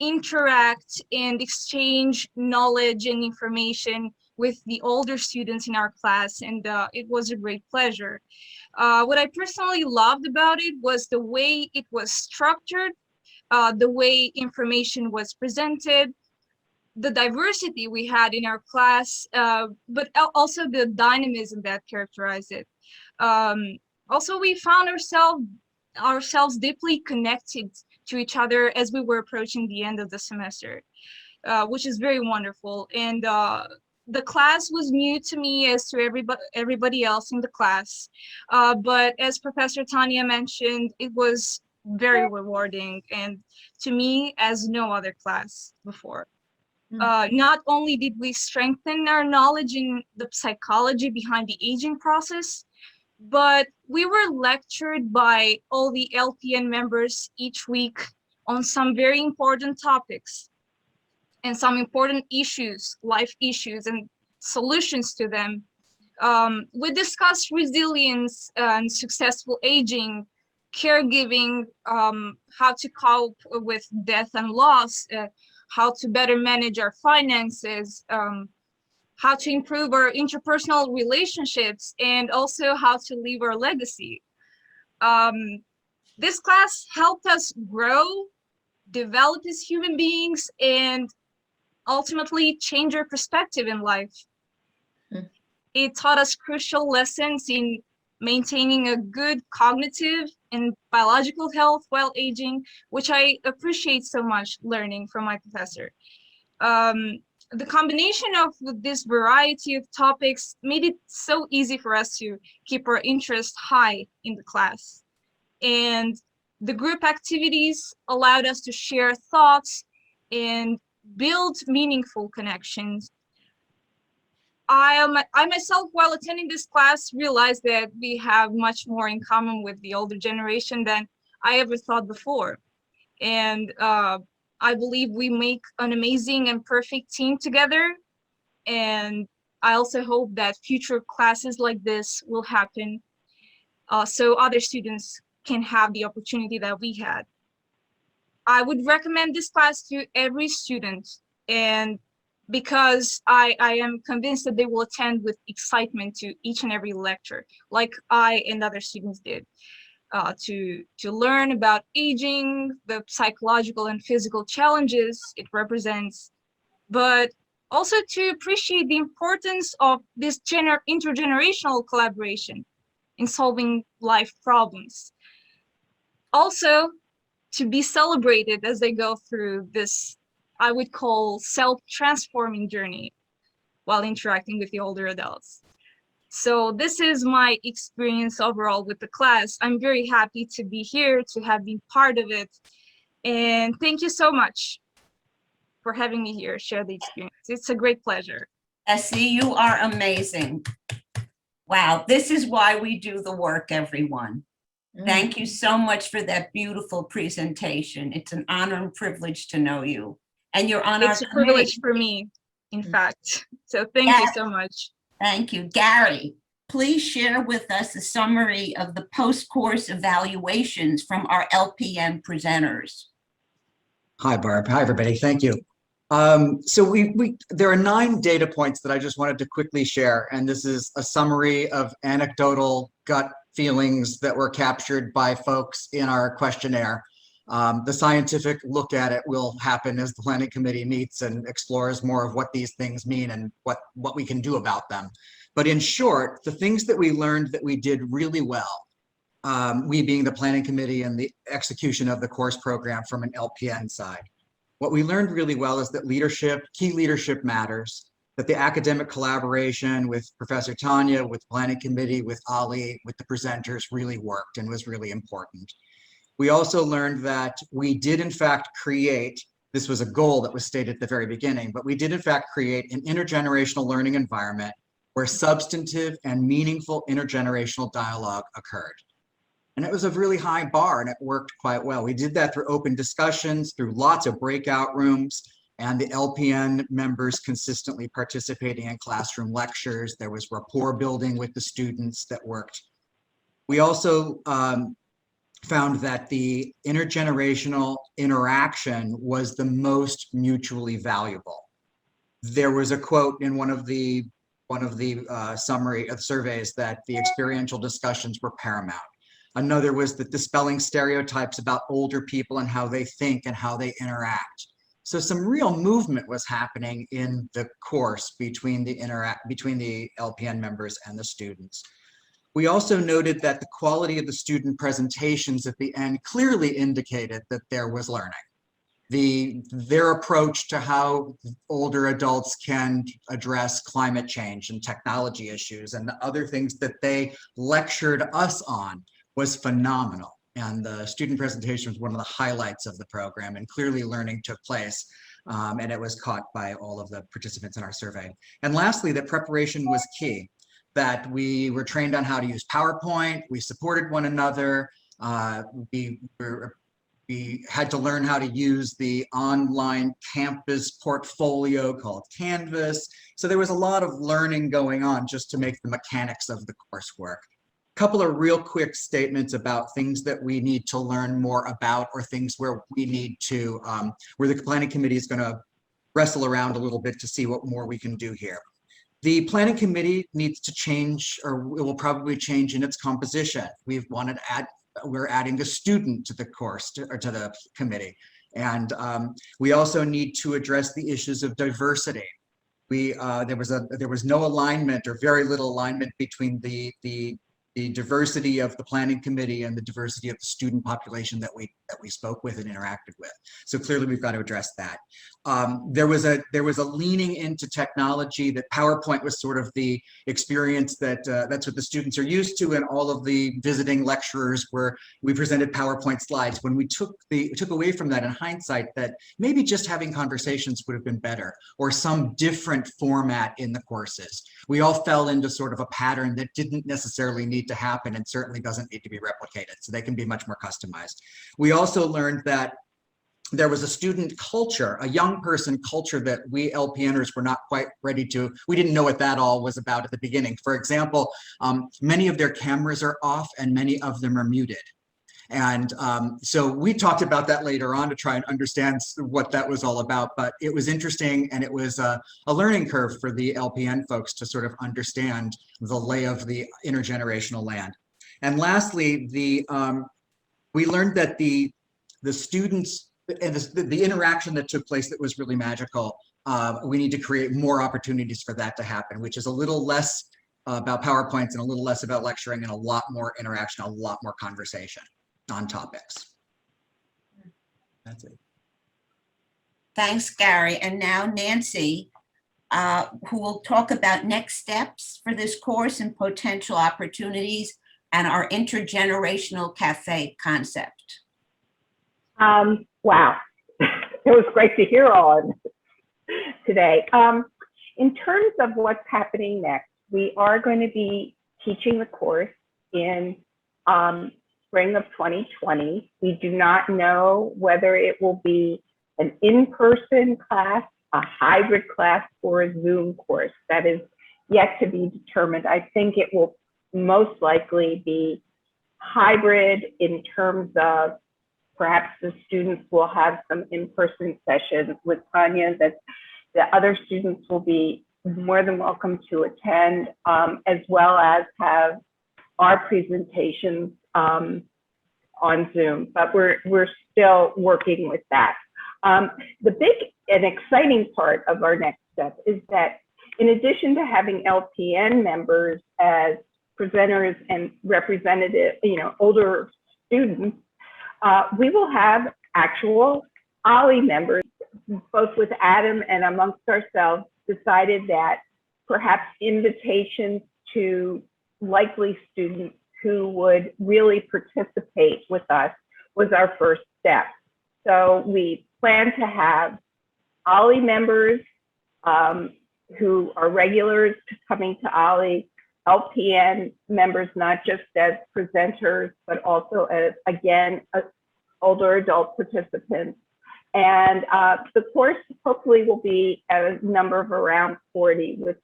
Speaker 8: interact and exchange knowledge and information with the older students in our class, and it was a great pleasure. What I personally loved about it was the way it was structured, the way information was presented, the diversity we had in our class, but also the dynamism that characterized it. Also, we found ourselves deeply connected to each other as we were approaching the end of the semester, which is very wonderful. And the class was new to me as to everybody else in the class. But as Professor Tania mentioned, it was very rewarding, and to me as no other class before. Not only did we strengthen our knowledge in the psychology behind the aging process, but we were lectured by all the LPN members each week on some very important topics and some important issues, life issues, and solutions to them. We discussed resilience and successful aging, caregiving, how to cope with death and loss, how to better manage our finances, how to improve our interpersonal relationships, and also how to leave our legacy. This class helped us grow, develop as human beings, and ultimately change our perspective in life. It taught us crucial lessons in maintaining a good cognitive and biological health while aging, which I appreciate so much learning from my professor. The combination of this variety of topics made it so easy for us to keep our interest high in the class. And the group activities allowed us to share thoughts and build meaningful connections. I myself, while attending this class, realized that we have much more in common with the older generation than I ever thought before. And I believe we make an amazing and perfect team together. And I also hope that future classes like this will happen so other students can have the opportunity that we had. I would recommend this class to every student, and because I am convinced that they will attend with excitement to each and every lecture, like I and other students did. To learn about aging, the psychological and physical challenges it represents, but also to appreciate the importance of this intergenerational collaboration in solving life problems. Also, to be celebrated as they go through this I would call self-transforming journey while interacting with the older adults. So this is my experience overall with the class. I'm very happy to be here, to have been part of it. And thank you so much for having me here, share the experience. It's a great pleasure.
Speaker 1: Essie, you are amazing. Wow, this is why we do the work, everyone. Thank you so much for that beautiful presentation. It's an honor and privilege to know you. And you're on our
Speaker 8: It's a
Speaker 1: committee.
Speaker 8: privilege for me, in fact. So thank you so much.
Speaker 1: Thank you. Gary, please share with us a summary of the post-course evaluations from our LPN presenters.
Speaker 9: Hi, Barb. Hi, everybody. Thank you. So there are 9 data points that I just wanted to quickly share, and this is a summary of anecdotal gut feelings that were captured by folks in our questionnaire. The scientific look at it will happen as the planning committee meets and explores more of what these things mean and what we can do about them. But in short, the things that we learned that we did really well, we being the planning committee and the execution of the course program from an LPN side. What we learned really well is that leadership, key leadership matters, that the academic collaboration with Professor Tania, with the planning committee, with Ali, with the presenters really worked and was really important. We also learned that we did in fact create, this was a goal that was stated at the very beginning, but we did in fact create an intergenerational learning environment where substantive and meaningful intergenerational dialogue occurred. And it was a really high bar and it worked quite well. We did that through open discussions, through lots of breakout rooms, and the LPN members consistently participating in classroom lectures. There was rapport building with the students that worked. We also found that the intergenerational interaction was the most mutually valuable. There was a quote in one of the summary of surveys that the experiential discussions were paramount. Another was that dispelling stereotypes about older people and how they think and how they interact. So some real movement was happening in the course between the LPN members and the students. We also noted that the quality of the student presentations at the end clearly indicated that there was learning. Their approach to how older adults can address climate change and technology issues and the other things that they lectured us on was phenomenal. And the student presentation was one of the highlights of the program, and clearly learning took place. And it was caught by all of the participants in our survey. And lastly, that preparation was key, that we were trained on how to use PowerPoint, we supported one another, we had to learn how to use the online campus portfolio called Canvas. So there was a lot of learning going on just to make the mechanics of the course work. A couple of real quick statements about things that we need to learn more about, or things where we need to, where the planning committee is going to wrestle around a little bit to see what more we can do here. The planning committee needs to change, or it will probably change in its composition. We're adding a student to the course, to the committee. And we also need to address the issues of diversity. There was no alignment, or very little alignment, between the diversity of the planning committee and the diversity of the student population that we spoke with and interacted with. So clearly we've got to address that. There was a leaning into technology, that PowerPoint was sort of the experience that that's what the students are used to, and all of the visiting lecturers where we presented PowerPoint slides. When we took away from that in hindsight, that maybe just having conversations would have been better, or some different format in the courses. We all fell into sort of a pattern that didn't necessarily need to happen, and certainly doesn't need to be replicated, so they can be much more customized. We also learned that there was a student culture, a young person culture, that we LPNers were not quite ready to, we didn't know what that all was about at the beginning. For example, many of their cameras are off and many of them are muted. And so we talked about that later on to try and understand what that was all about, but it was interesting, and it was a learning curve for the LPN folks to sort of understand the lay of the intergenerational land. And lastly, we learned that the students and the interaction that took place that was really magical, we need to create more opportunities for that to happen, which is a little less about PowerPoints and a little less about lecturing, and a lot more interaction, a lot more conversation on topics. That's it.
Speaker 1: Thanks, Gary. And now Nancy, who will talk about next steps for this course and potential opportunities and our intergenerational cafe concept.
Speaker 10: Wow, it was great to hear all of this today. In terms of what's happening next, we are going to be teaching the course in spring of 2020. We do not know whether it will be an in-person class, a hybrid class, or a Zoom course. That is yet to be determined. I think it will most likely be hybrid in terms of perhaps the students will have some in-person sessions with Tania that the other students will be more than welcome to attend, as well as have our presentations on Zoom, but we're still working with that. The big and exciting part of our next step is that in addition to having LPN members as presenters and representative, older students, we will have actual OLLI members, both with Adam and amongst ourselves, decided that perhaps invitations to likely students who would really participate with us was our first step. So we plan to have OLLI members who are regulars to coming to OLLI, LPN members, not just as presenters, but also as, again, older adult participants. And the course hopefully will be at a number of around 40, with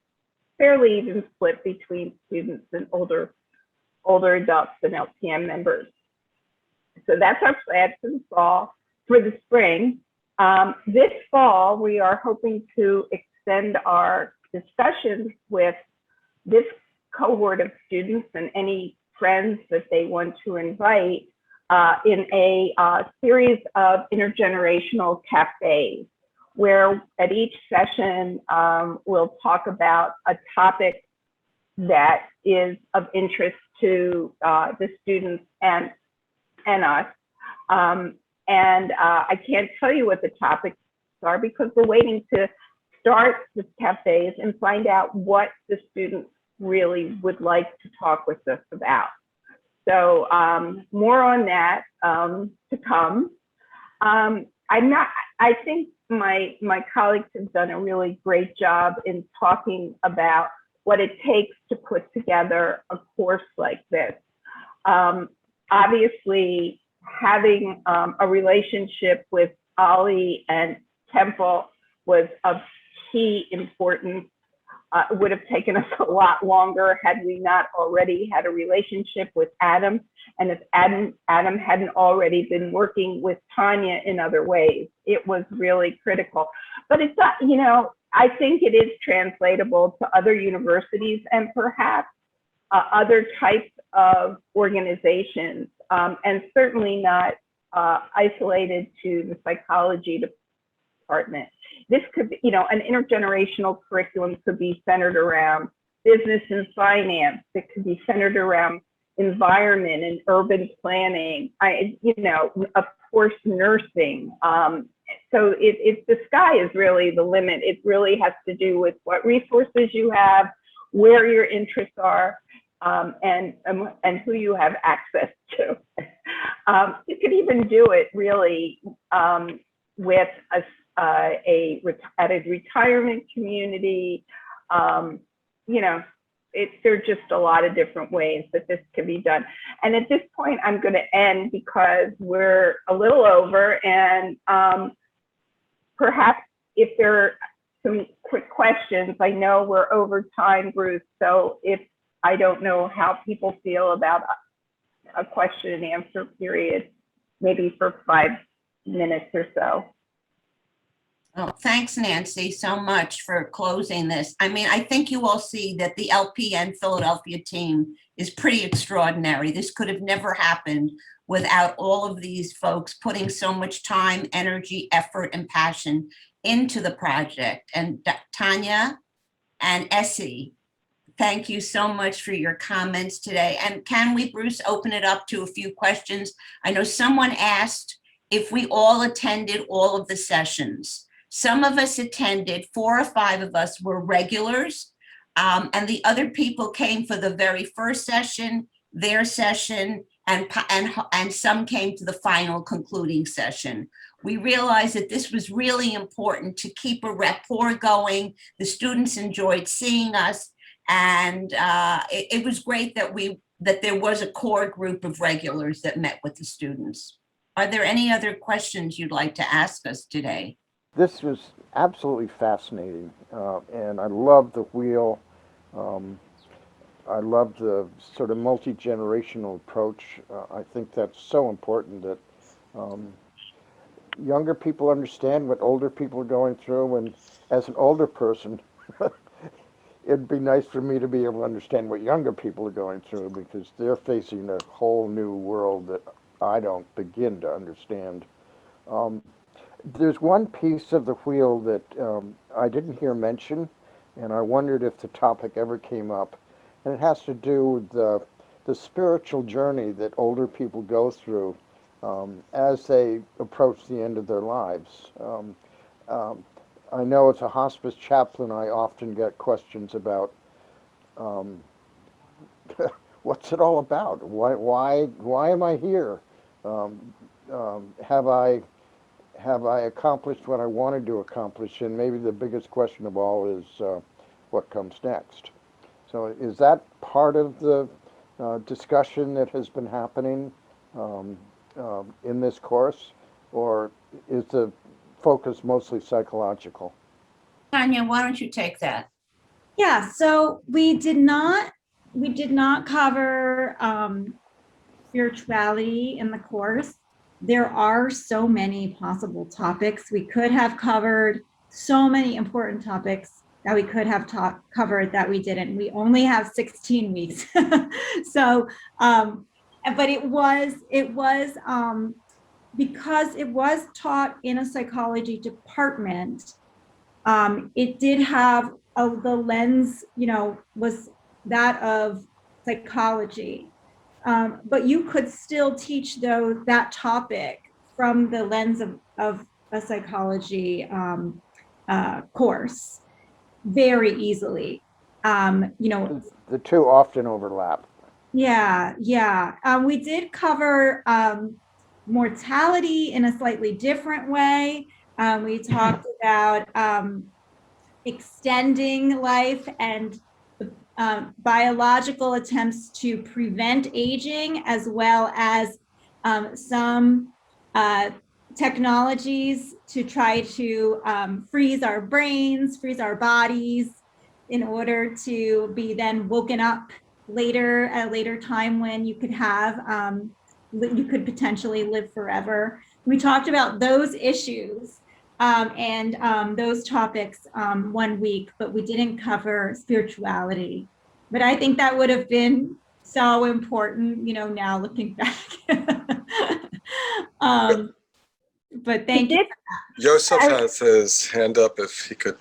Speaker 10: fairly even split between students and older adults and LPN members. So that's our plan for the fall. For the spring, this fall, we are hoping to extend our discussions with this cohort of students and any friends that they want to invite in a series of intergenerational cafes, where at each session we'll talk about a topic that is of interest to the students and us. And I can't tell you what the topics are because we're waiting to start the cafes and find out what the students really would like to talk with us about. So more on that to come. I think my colleagues have done a really great job in talking about what it takes to put together a course like this. Obviously, having a relationship with OLLI and Temple was of key importance. It would have taken us a lot longer had we not already had a relationship with Adam, and if Adam hadn't already been working with Tania in other ways. It was really critical. But it's not, I think it is translatable to other universities and perhaps other types of organizations, and certainly not isolated to the psychology department. This could be, an intergenerational curriculum could be centered around business and finance. It could be centered around environment and urban planning. Of course, nursing. So the sky is really the limit. It really has to do with what resources you have, where your interests are, and who you have access to. You could even do it really with at a retirement community. There are just a lot of different ways that this can be done. And at this point, I'm going to end because we're a little over, and perhaps if there are some quick questions, I know we're over time, Bruce, so if I don't know how people feel about a question and answer period, maybe for 5 minutes or so.
Speaker 1: Oh, thanks, Nancy, so much for closing this. I mean, I think you all see that the LPN Philadelphia team is pretty extraordinary. This could have never happened without all of these folks putting so much time, energy, effort, and passion into the project. And Tania and Essie, thank you so much for your comments today. And can we, Bruce, open it up to a few questions? I know someone asked if we all attended all of the sessions. Some of us attended, 4 or 5 of us were regulars, and the other people came for the very first session, their session, and some came to the final concluding session. We realized that this was really important to keep a rapport going. The students enjoyed seeing us, and it was great that there was a core group of regulars that met with the students. Are there any other questions you'd like to ask us today?
Speaker 11: This was absolutely fascinating, and I love the wheel. I love the sort of multi-generational approach. I think that's so important that younger people understand what older people are going through, and as an older person, it'd be nice for me to be able to understand what younger people are going through, because they're facing a whole new world that I don't begin to understand. There's one piece of the wheel that I didn't hear mentioned, and I wondered if the topic ever came up, and it has to do with the spiritual journey that older people go through as they approach the end of their lives. I know as a hospice chaplain, I often get questions about what's it all about? Why am I here? Have I accomplished what I wanted to accomplish? And maybe the biggest question of all is what comes next. So is that part of the discussion that has been happening in this course, or is the focus mostly psychological?
Speaker 1: Tanya, why don't you take that?
Speaker 7: Yeah, so we did not cover spirituality in the course. There are so many possible topics. We could have covered so many important topics that we could have covered that we didn't. We only have 16 weeks. So, but it was because it was taught in a psychology department, it did have the lens, was that of psychology. But you could still teach that topic from the lens of a psychology course very easily.
Speaker 11: The two often overlap.
Speaker 7: Yeah. We did cover mortality in a slightly different way. We talked about extending life and biological attempts to prevent aging, as well as some technologies to try to freeze our brains, freeze our bodies, in order to be then woken up later, at a later time when you could potentially live forever. We talked about those issues and those topics 1 week, but we didn't cover spirituality. But I think that would have been so important, now looking back. But thank you.
Speaker 12: Joseph has his hand up. If he could,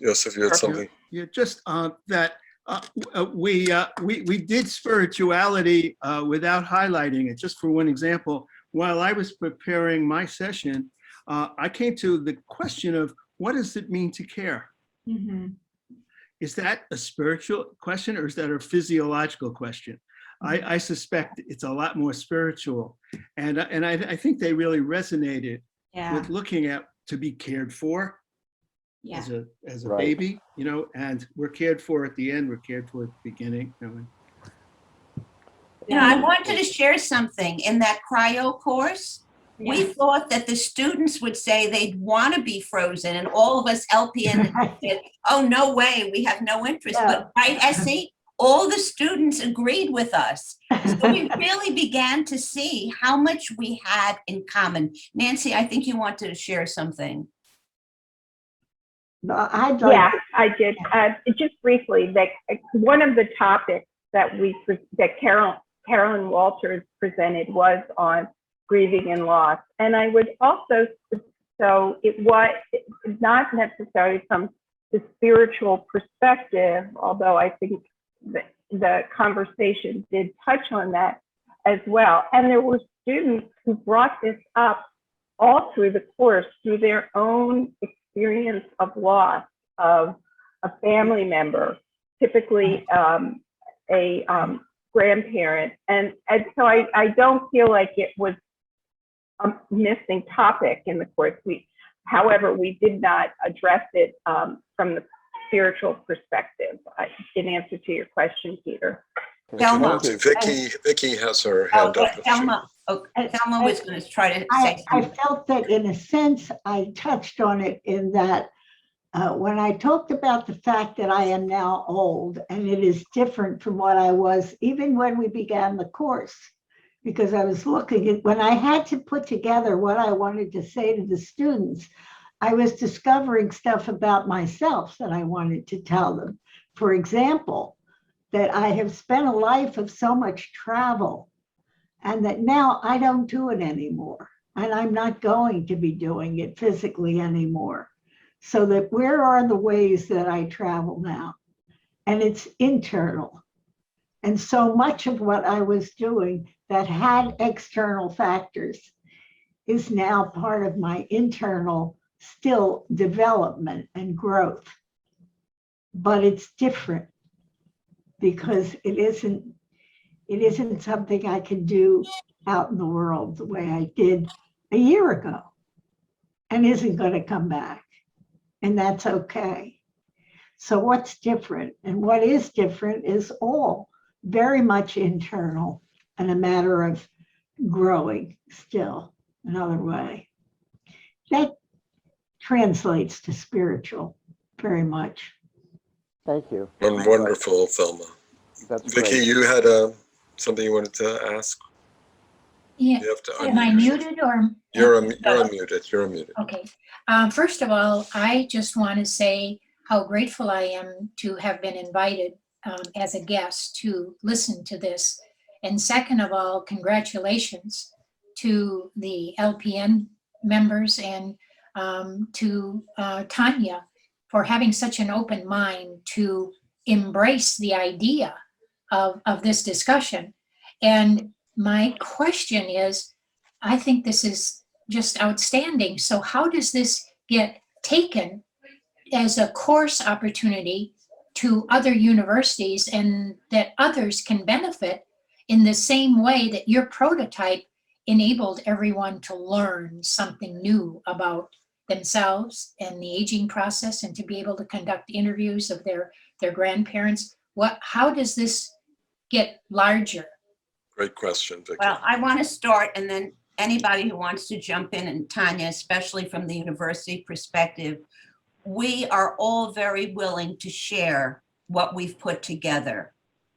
Speaker 12: Joseph, you had something.
Speaker 13: Yeah, just that we did spirituality without highlighting it. Just for one example, while I was preparing my session, I came to the question of what does it mean to care?
Speaker 7: Mm-hmm.
Speaker 13: Is that a spiritual question, or is that a physiological question? I suspect it's a lot more spiritual, and I think they really resonated with looking at to be cared for as a
Speaker 11: Right.
Speaker 13: baby, and we're cared for at the end, we're cared for at the beginning.
Speaker 1: I wanted to share something in that cryo course. We thought that the students would say they'd want to be frozen, and all of us LPN said, oh, no way, we have no interest. But right, Essie, all the students agreed with us. So we really began to see how much we had in common. Nancy, I think you wanted to share something.
Speaker 10: Yeah, I did. Just briefly, one of the topics that Carolyn Walters presented was on grieving and loss. And I would also, so it was not necessarily from the spiritual perspective, although I think the conversation did touch on that as well. And there were students who brought this up all through the course, through their own experience of loss of a family member, typically a grandparent. And so I don't feel like it was a missing topic in the course. However, we did not address it from the spiritual perspective, in answer to your question, Peter.
Speaker 1: Thelma.
Speaker 12: Okay, Vicky has her hand up.
Speaker 1: Thelma was going to try to say
Speaker 6: I
Speaker 1: something.
Speaker 6: felt that in a sense, I touched on it in that when I talked about the fact that I am now old and it is different from what I was even when we began the course, because I was looking at, when I had to put together what I wanted to say to the students, I was discovering stuff about myself that I wanted to tell them. For example, that I have spent a life of so much travel and that now I don't do it anymore. And I'm not going to be doing it physically anymore. So that where are the ways that I travel now? And it's internal. And so much of what I was doing that had external factors is now part of my internal still development and growth. But it's different because it isn't something I can do out in the world the way I did a year ago and isn't going to come back. And that's okay. So what's different? And what is different is all very much internal and a matter of growing still another way. That translates to spiritual very much.
Speaker 11: Thank you.
Speaker 12: Wonderful, Thelma.
Speaker 11: That's
Speaker 12: Vicky,
Speaker 11: great.
Speaker 12: you had something you wanted to ask?
Speaker 14: Yeah.
Speaker 12: You have to
Speaker 14: Am I
Speaker 12: unmute yourself.
Speaker 14: muted or?
Speaker 12: You're unmuted. You're unmuted.
Speaker 14: Okay. First of all, I just want to say how grateful I am to have been invited as a guest to listen to this. And second of all, congratulations to the LPN members and to Tania for having such an open mind to embrace the idea of this discussion. And my question is, I think this is just outstanding. So how does this get taken as a course opportunity to other universities and that others can benefit in the same way that your prototype enabled everyone to learn something new about themselves and the aging process and to be able to conduct interviews of their grandparents? How does this get larger?
Speaker 12: Great question, Vicky.
Speaker 1: Well, I want to start, and then anybody who wants to jump in, and Tania, especially from the university perspective, we are all very willing to share what we've put together.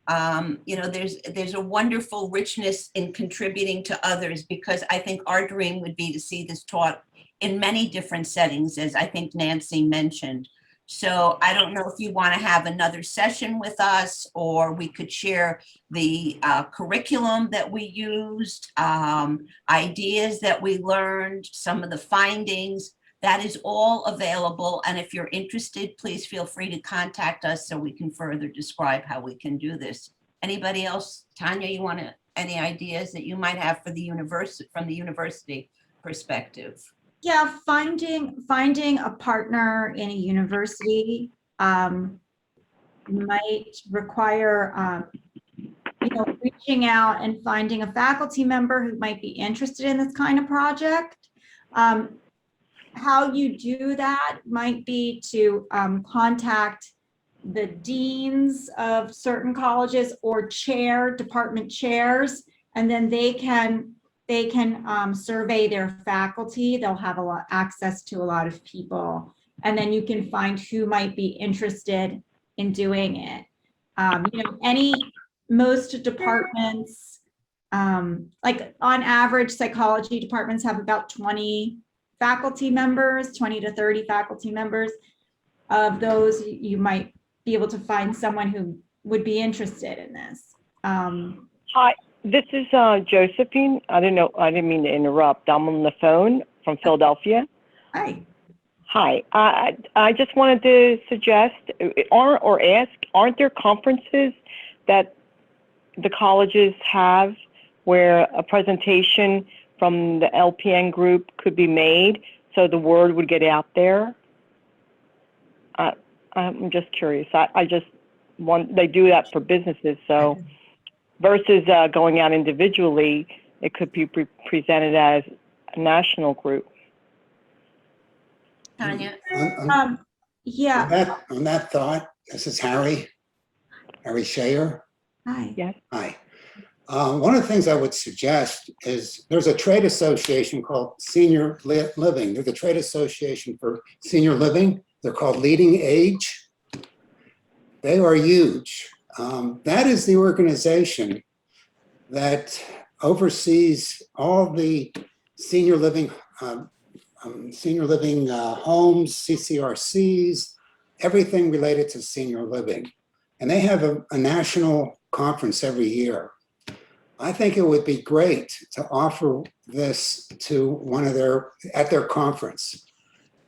Speaker 1: There's a wonderful richness in contributing to others, because I think our dream would be to see this taught in many different settings, as I think Nancy mentioned. So I don't know if you want to have another session with us, or we could share the curriculum that we used, ideas that we learned, some of the findings. That is all available. And if you're interested, please feel free to contact us so we can further describe how we can do this. Anybody else? Tania, any ideas that you might have for the university, from the university perspective?
Speaker 7: Yeah, finding a partner in a university might require reaching out and finding a faculty member who might be interested in this kind of project. How you do that might be to contact the deans of certain colleges or department chairs, and then they can survey their faculty. They'll have access to a lot of people, and then you can find who might be interested in doing it. Most departments, like on average, psychology departments have about 20 faculty members, 20 to 30 faculty members. Of those, you might be able to find someone who would be interested in this.
Speaker 15: Hi, this is Josephine. I didn't mean to interrupt. I'm on the phone from Philadelphia.
Speaker 7: Hi.
Speaker 15: Hi. I just wanted to suggest aren't there conferences that the colleges have where a presentation from the LPN group could be made so the word would get out there? I'm just curious. I just want, they do that for businesses, so versus going out individually, it could be presented as a national group.
Speaker 1: Tanya?
Speaker 7: Yeah.
Speaker 16: On that thought, this is Harry Shayer.
Speaker 7: Hi.
Speaker 15: Yes.
Speaker 16: Hi. One of the things I would suggest is there's a trade association called Senior Living. There's a trade association for senior living. They're called Leading Age. They are huge. That is the organization that oversees all the senior living homes, CCRCs, everything related to senior living. And they have a national conference every year. I think it would be great to offer this to at their conference.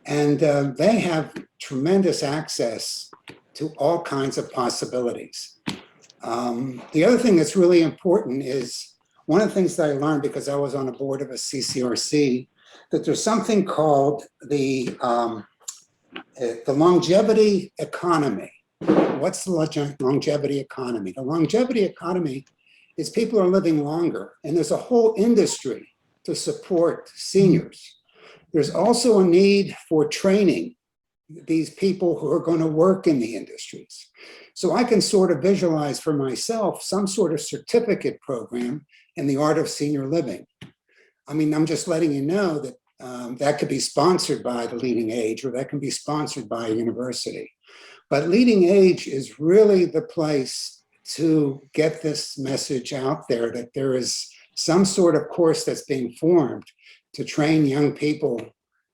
Speaker 16: And they have tremendous access to all kinds of possibilities. The other thing that's really important is one of the things that I learned because I was on a board of a CCRC, that there's something called the longevity economy. What's the longevity economy? The longevity economy is people are living longer, and there's a whole industry to support seniors. There's also a need for training these people who are going to work in the industries. So I can sort of visualize for myself some sort of certificate program in the art of senior living. I mean, I'm just letting you know that that could be sponsored by the Leading Age, or that can be sponsored by a university. But Leading Age is really the place to get this message out there that there is some sort of course that's being formed to train young people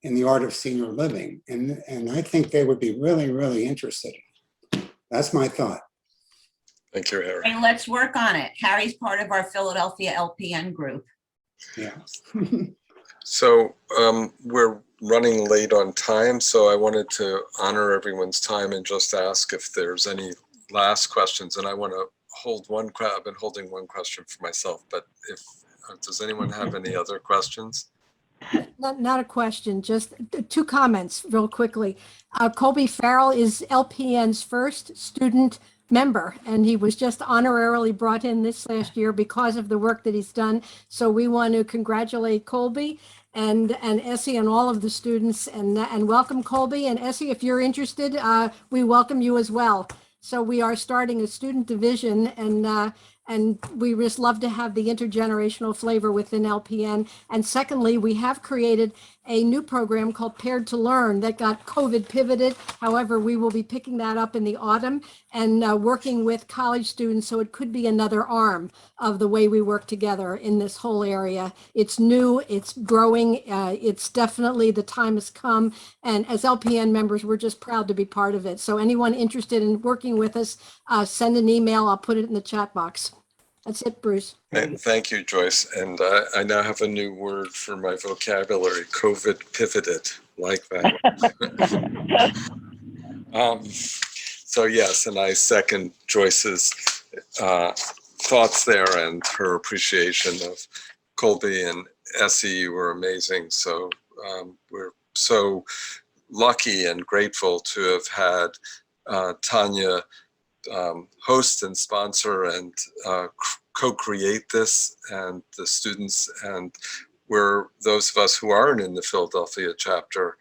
Speaker 16: in the art of senior living. And I think they would be really, really interested. That's my thought.
Speaker 12: Thank you, Harry.
Speaker 1: And let's work on it. Harry's part of our Philadelphia LPN group.
Speaker 16: Yeah.
Speaker 12: So we're running late on time, so I wanted to honor everyone's time and just ask if there's any last questions. And I want to hold one, I've been holding one question for myself, but if does anyone have any other questions?
Speaker 17: Not a question, just two comments real quickly. Colby Farrell is LPN's first student member, and he was just honorarily brought in this last year because of the work that he's done. So we want to congratulate Colby and Essie and all of the students, and welcome Colby. And Essie, if you're interested, we welcome you as well. So we are starting a student division, and we just love to have the intergenerational flavor within LPN. And secondly, we have created a new program called Paired to Learn that got COVID pivoted. However, we will be picking that up in the autumn and working with college students. So it could be another arm of the way we work together in this whole area. It's new, it's growing, it's definitely the time has come. And as LPN members, we're just proud to be part of it. So anyone interested in working with us, send an email, I'll put it in the chat box. That's it, Bruce.
Speaker 12: And thank you, Joyce. And I now have a new word for my vocabulary, COVID pivoted, like that. So yes, and I second Joyce's thoughts there and her appreciation of Colby and Essie. You were amazing. So we're so lucky and grateful to have had Tania host and sponsor and co-create this, and the students, and we're those of us who aren't in the Philadelphia chapter,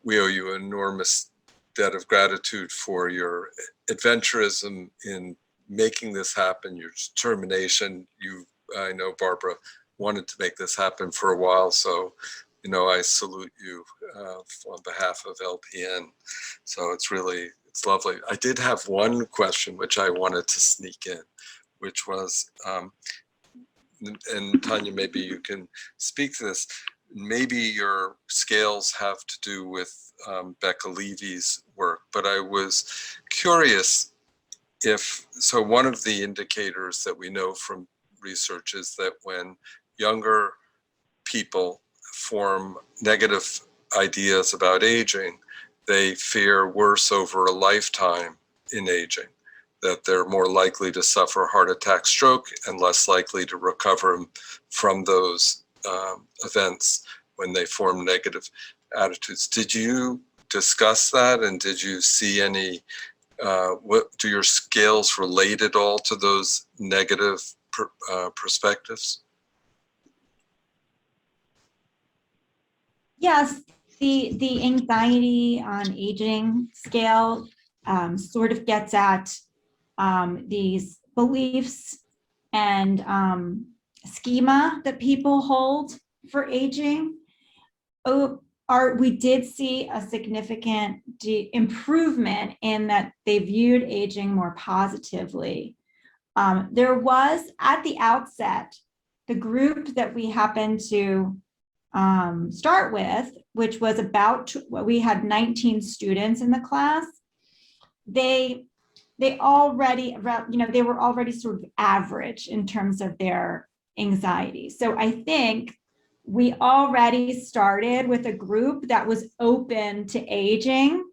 Speaker 12: we owe you an enormous debt of gratitude for your adventurism in making this happen, your determination. I know Barbara wanted to make this happen for a while, so I salute you on behalf of LPN. So it's lovely. I did have one question which I wanted to sneak in, which was, and Tania, maybe you can speak to this. Maybe your scales have to do with Becca Levy's work, but I was curious so one of the indicators that we know from research is that when younger people form negative ideas about aging, they fare worse over a lifetime in aging, that they're more likely to suffer heart attack, stroke, and less likely to recover from those events when they form negative attitudes. Did you discuss that? And did you see any, what do your scales relate at all to those negative perspectives?
Speaker 7: Yes, the anxiety on aging scale sort of gets at these beliefs and schema that people hold for aging. We did see a significant improvement in that they viewed aging more positively. There was, at the outset, the group that we happened to start with, which was we had 19 students in the class. They were already sort of average in terms of their anxiety. So I think we already started with a group that was open to aging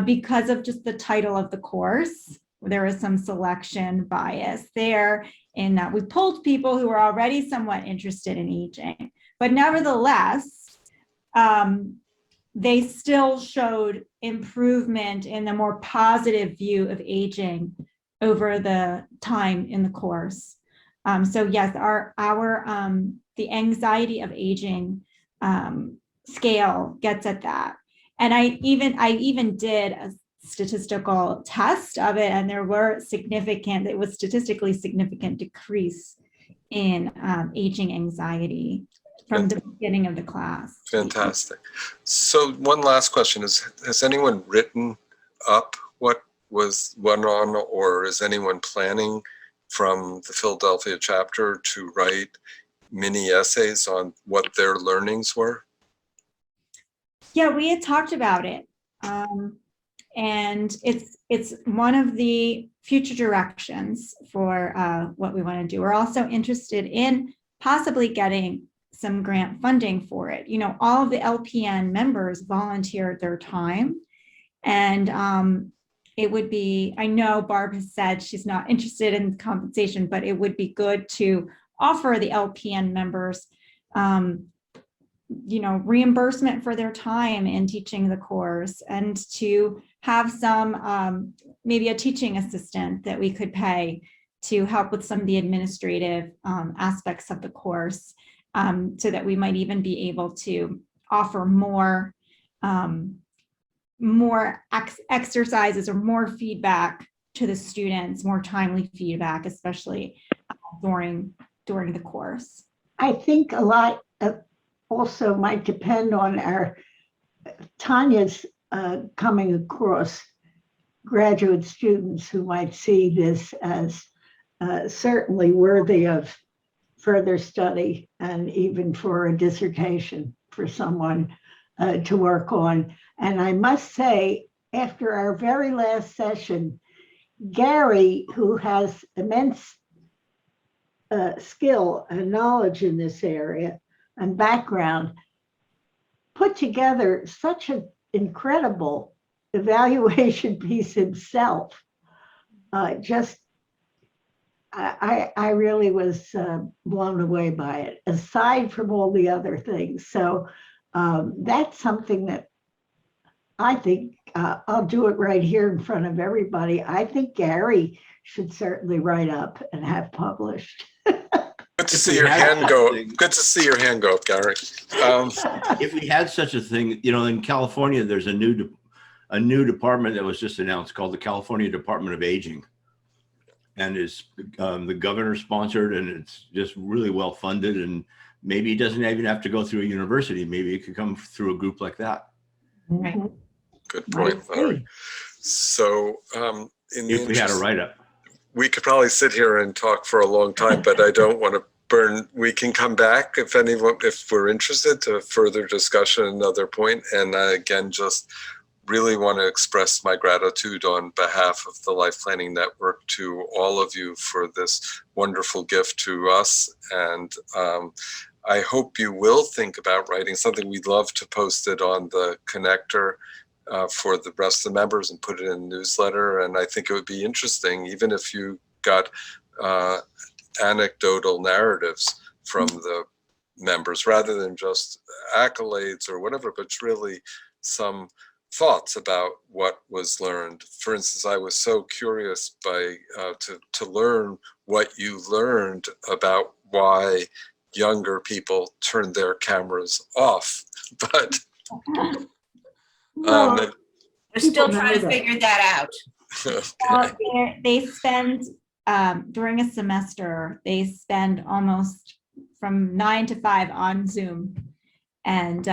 Speaker 7: because of just the title of the course. There was some selection bias there in that we pulled people who were already somewhat interested in aging. But nevertheless, they still showed improvement in the more positive view of aging over the time in the course. So yes, the anxiety of aging scale gets at that. And I even did a statistical test of it, and it was statistically significant decrease in aging anxiety from the beginning of the class.
Speaker 12: Fantastic. So one last question is, has anyone written up what was went on, or is anyone planning from the Philadelphia chapter to write mini essays on what their learnings were?
Speaker 7: Yeah, we had talked about it. And it's one of the future directions for what we want to do. We're also interested in possibly getting some grant funding for it. You know, all of the LPN members volunteered their time, and it would be, I know Barb has said she's not interested in compensation, but it would be good to offer the LPN members reimbursement for their time in teaching the course, and to have some, maybe a teaching assistant that we could pay to help with some of the administrative aspects of the course, so that we might even be able to offer more exercises or more feedback to the students, more timely feedback, especially during the course.
Speaker 6: I think a lot also might depend on Tania's coming across graduate students who might see this as certainly worthy of further study, and even for a dissertation for someone to work on. And I must say, after our very last session, Gary, who has immense skill and knowledge in this area and background, put together such an incredible evaluation piece himself. I really was blown away by it, aside from all the other things. So that's something that I think I'll do it right here in front of everybody. I think Gary should certainly write up and have published.
Speaker 12: Good to see your hand go. Good to see your hand go up, Gary.
Speaker 18: If we had such a thing, you know, in California, there's a new department that was just announced called the California Department of Aging, and is the governor sponsored, and it's just really well funded. And maybe it doesn't even have to go through a university. Maybe it could come through a group like that.
Speaker 6: Mm-hmm.
Speaker 12: Good point, Larry. So,
Speaker 18: if we had a write-up,
Speaker 12: we could probably sit here and talk for a long time, but I don't want to burn. We can come back if we're interested, to further discussion at another point. And I, again, just really want to express my gratitude on behalf of the Life Planning Network to all of you for this wonderful gift to us. And I hope you will think about writing something. We'd love to post it on the connector for the rest of the members and put it in a newsletter. And I think it would be interesting, even if you got anecdotal narratives from the members, rather than just accolades or whatever, but really some thoughts about what was learned. For instance, I was so curious to learn what you learned about why younger people turn their cameras off, but
Speaker 1: we're still trying to figure that out.
Speaker 12: Okay.
Speaker 7: Well, they spend during a semester, they spend almost from 9 to 5 on Zoom, and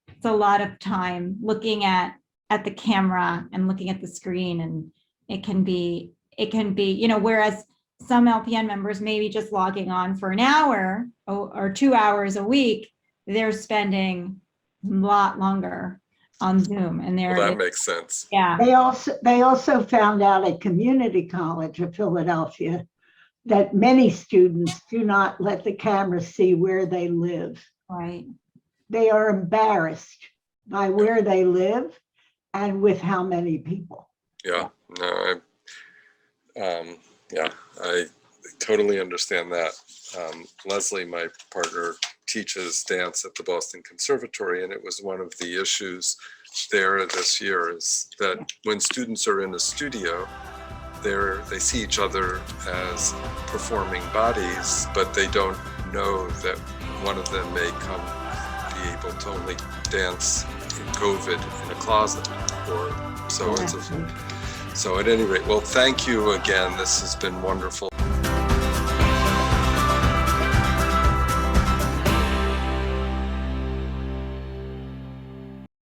Speaker 7: it's a lot of time looking at the camera and looking at the screen, and it can be whereas some LPN members maybe just logging on for an hour or 2 hours a week, they're spending a lot longer on Zoom, and
Speaker 12: Well, that makes sense.
Speaker 7: Yeah.
Speaker 6: They also found out at Community College of Philadelphia that many students do not let the camera see where they live.
Speaker 7: Right.
Speaker 6: They are embarrassed by where they live and with how many people.
Speaker 12: Yeah, no, I totally understand that. Leslie, my partner, teaches dance at the Boston Conservatory, and it was one of the issues there this year is that when students are in a studio, they see each other as performing bodies, but they don't know that one of them may be able to only dance in COVID in a closet, or so. So at any rate, well, thank you again. This has been wonderful.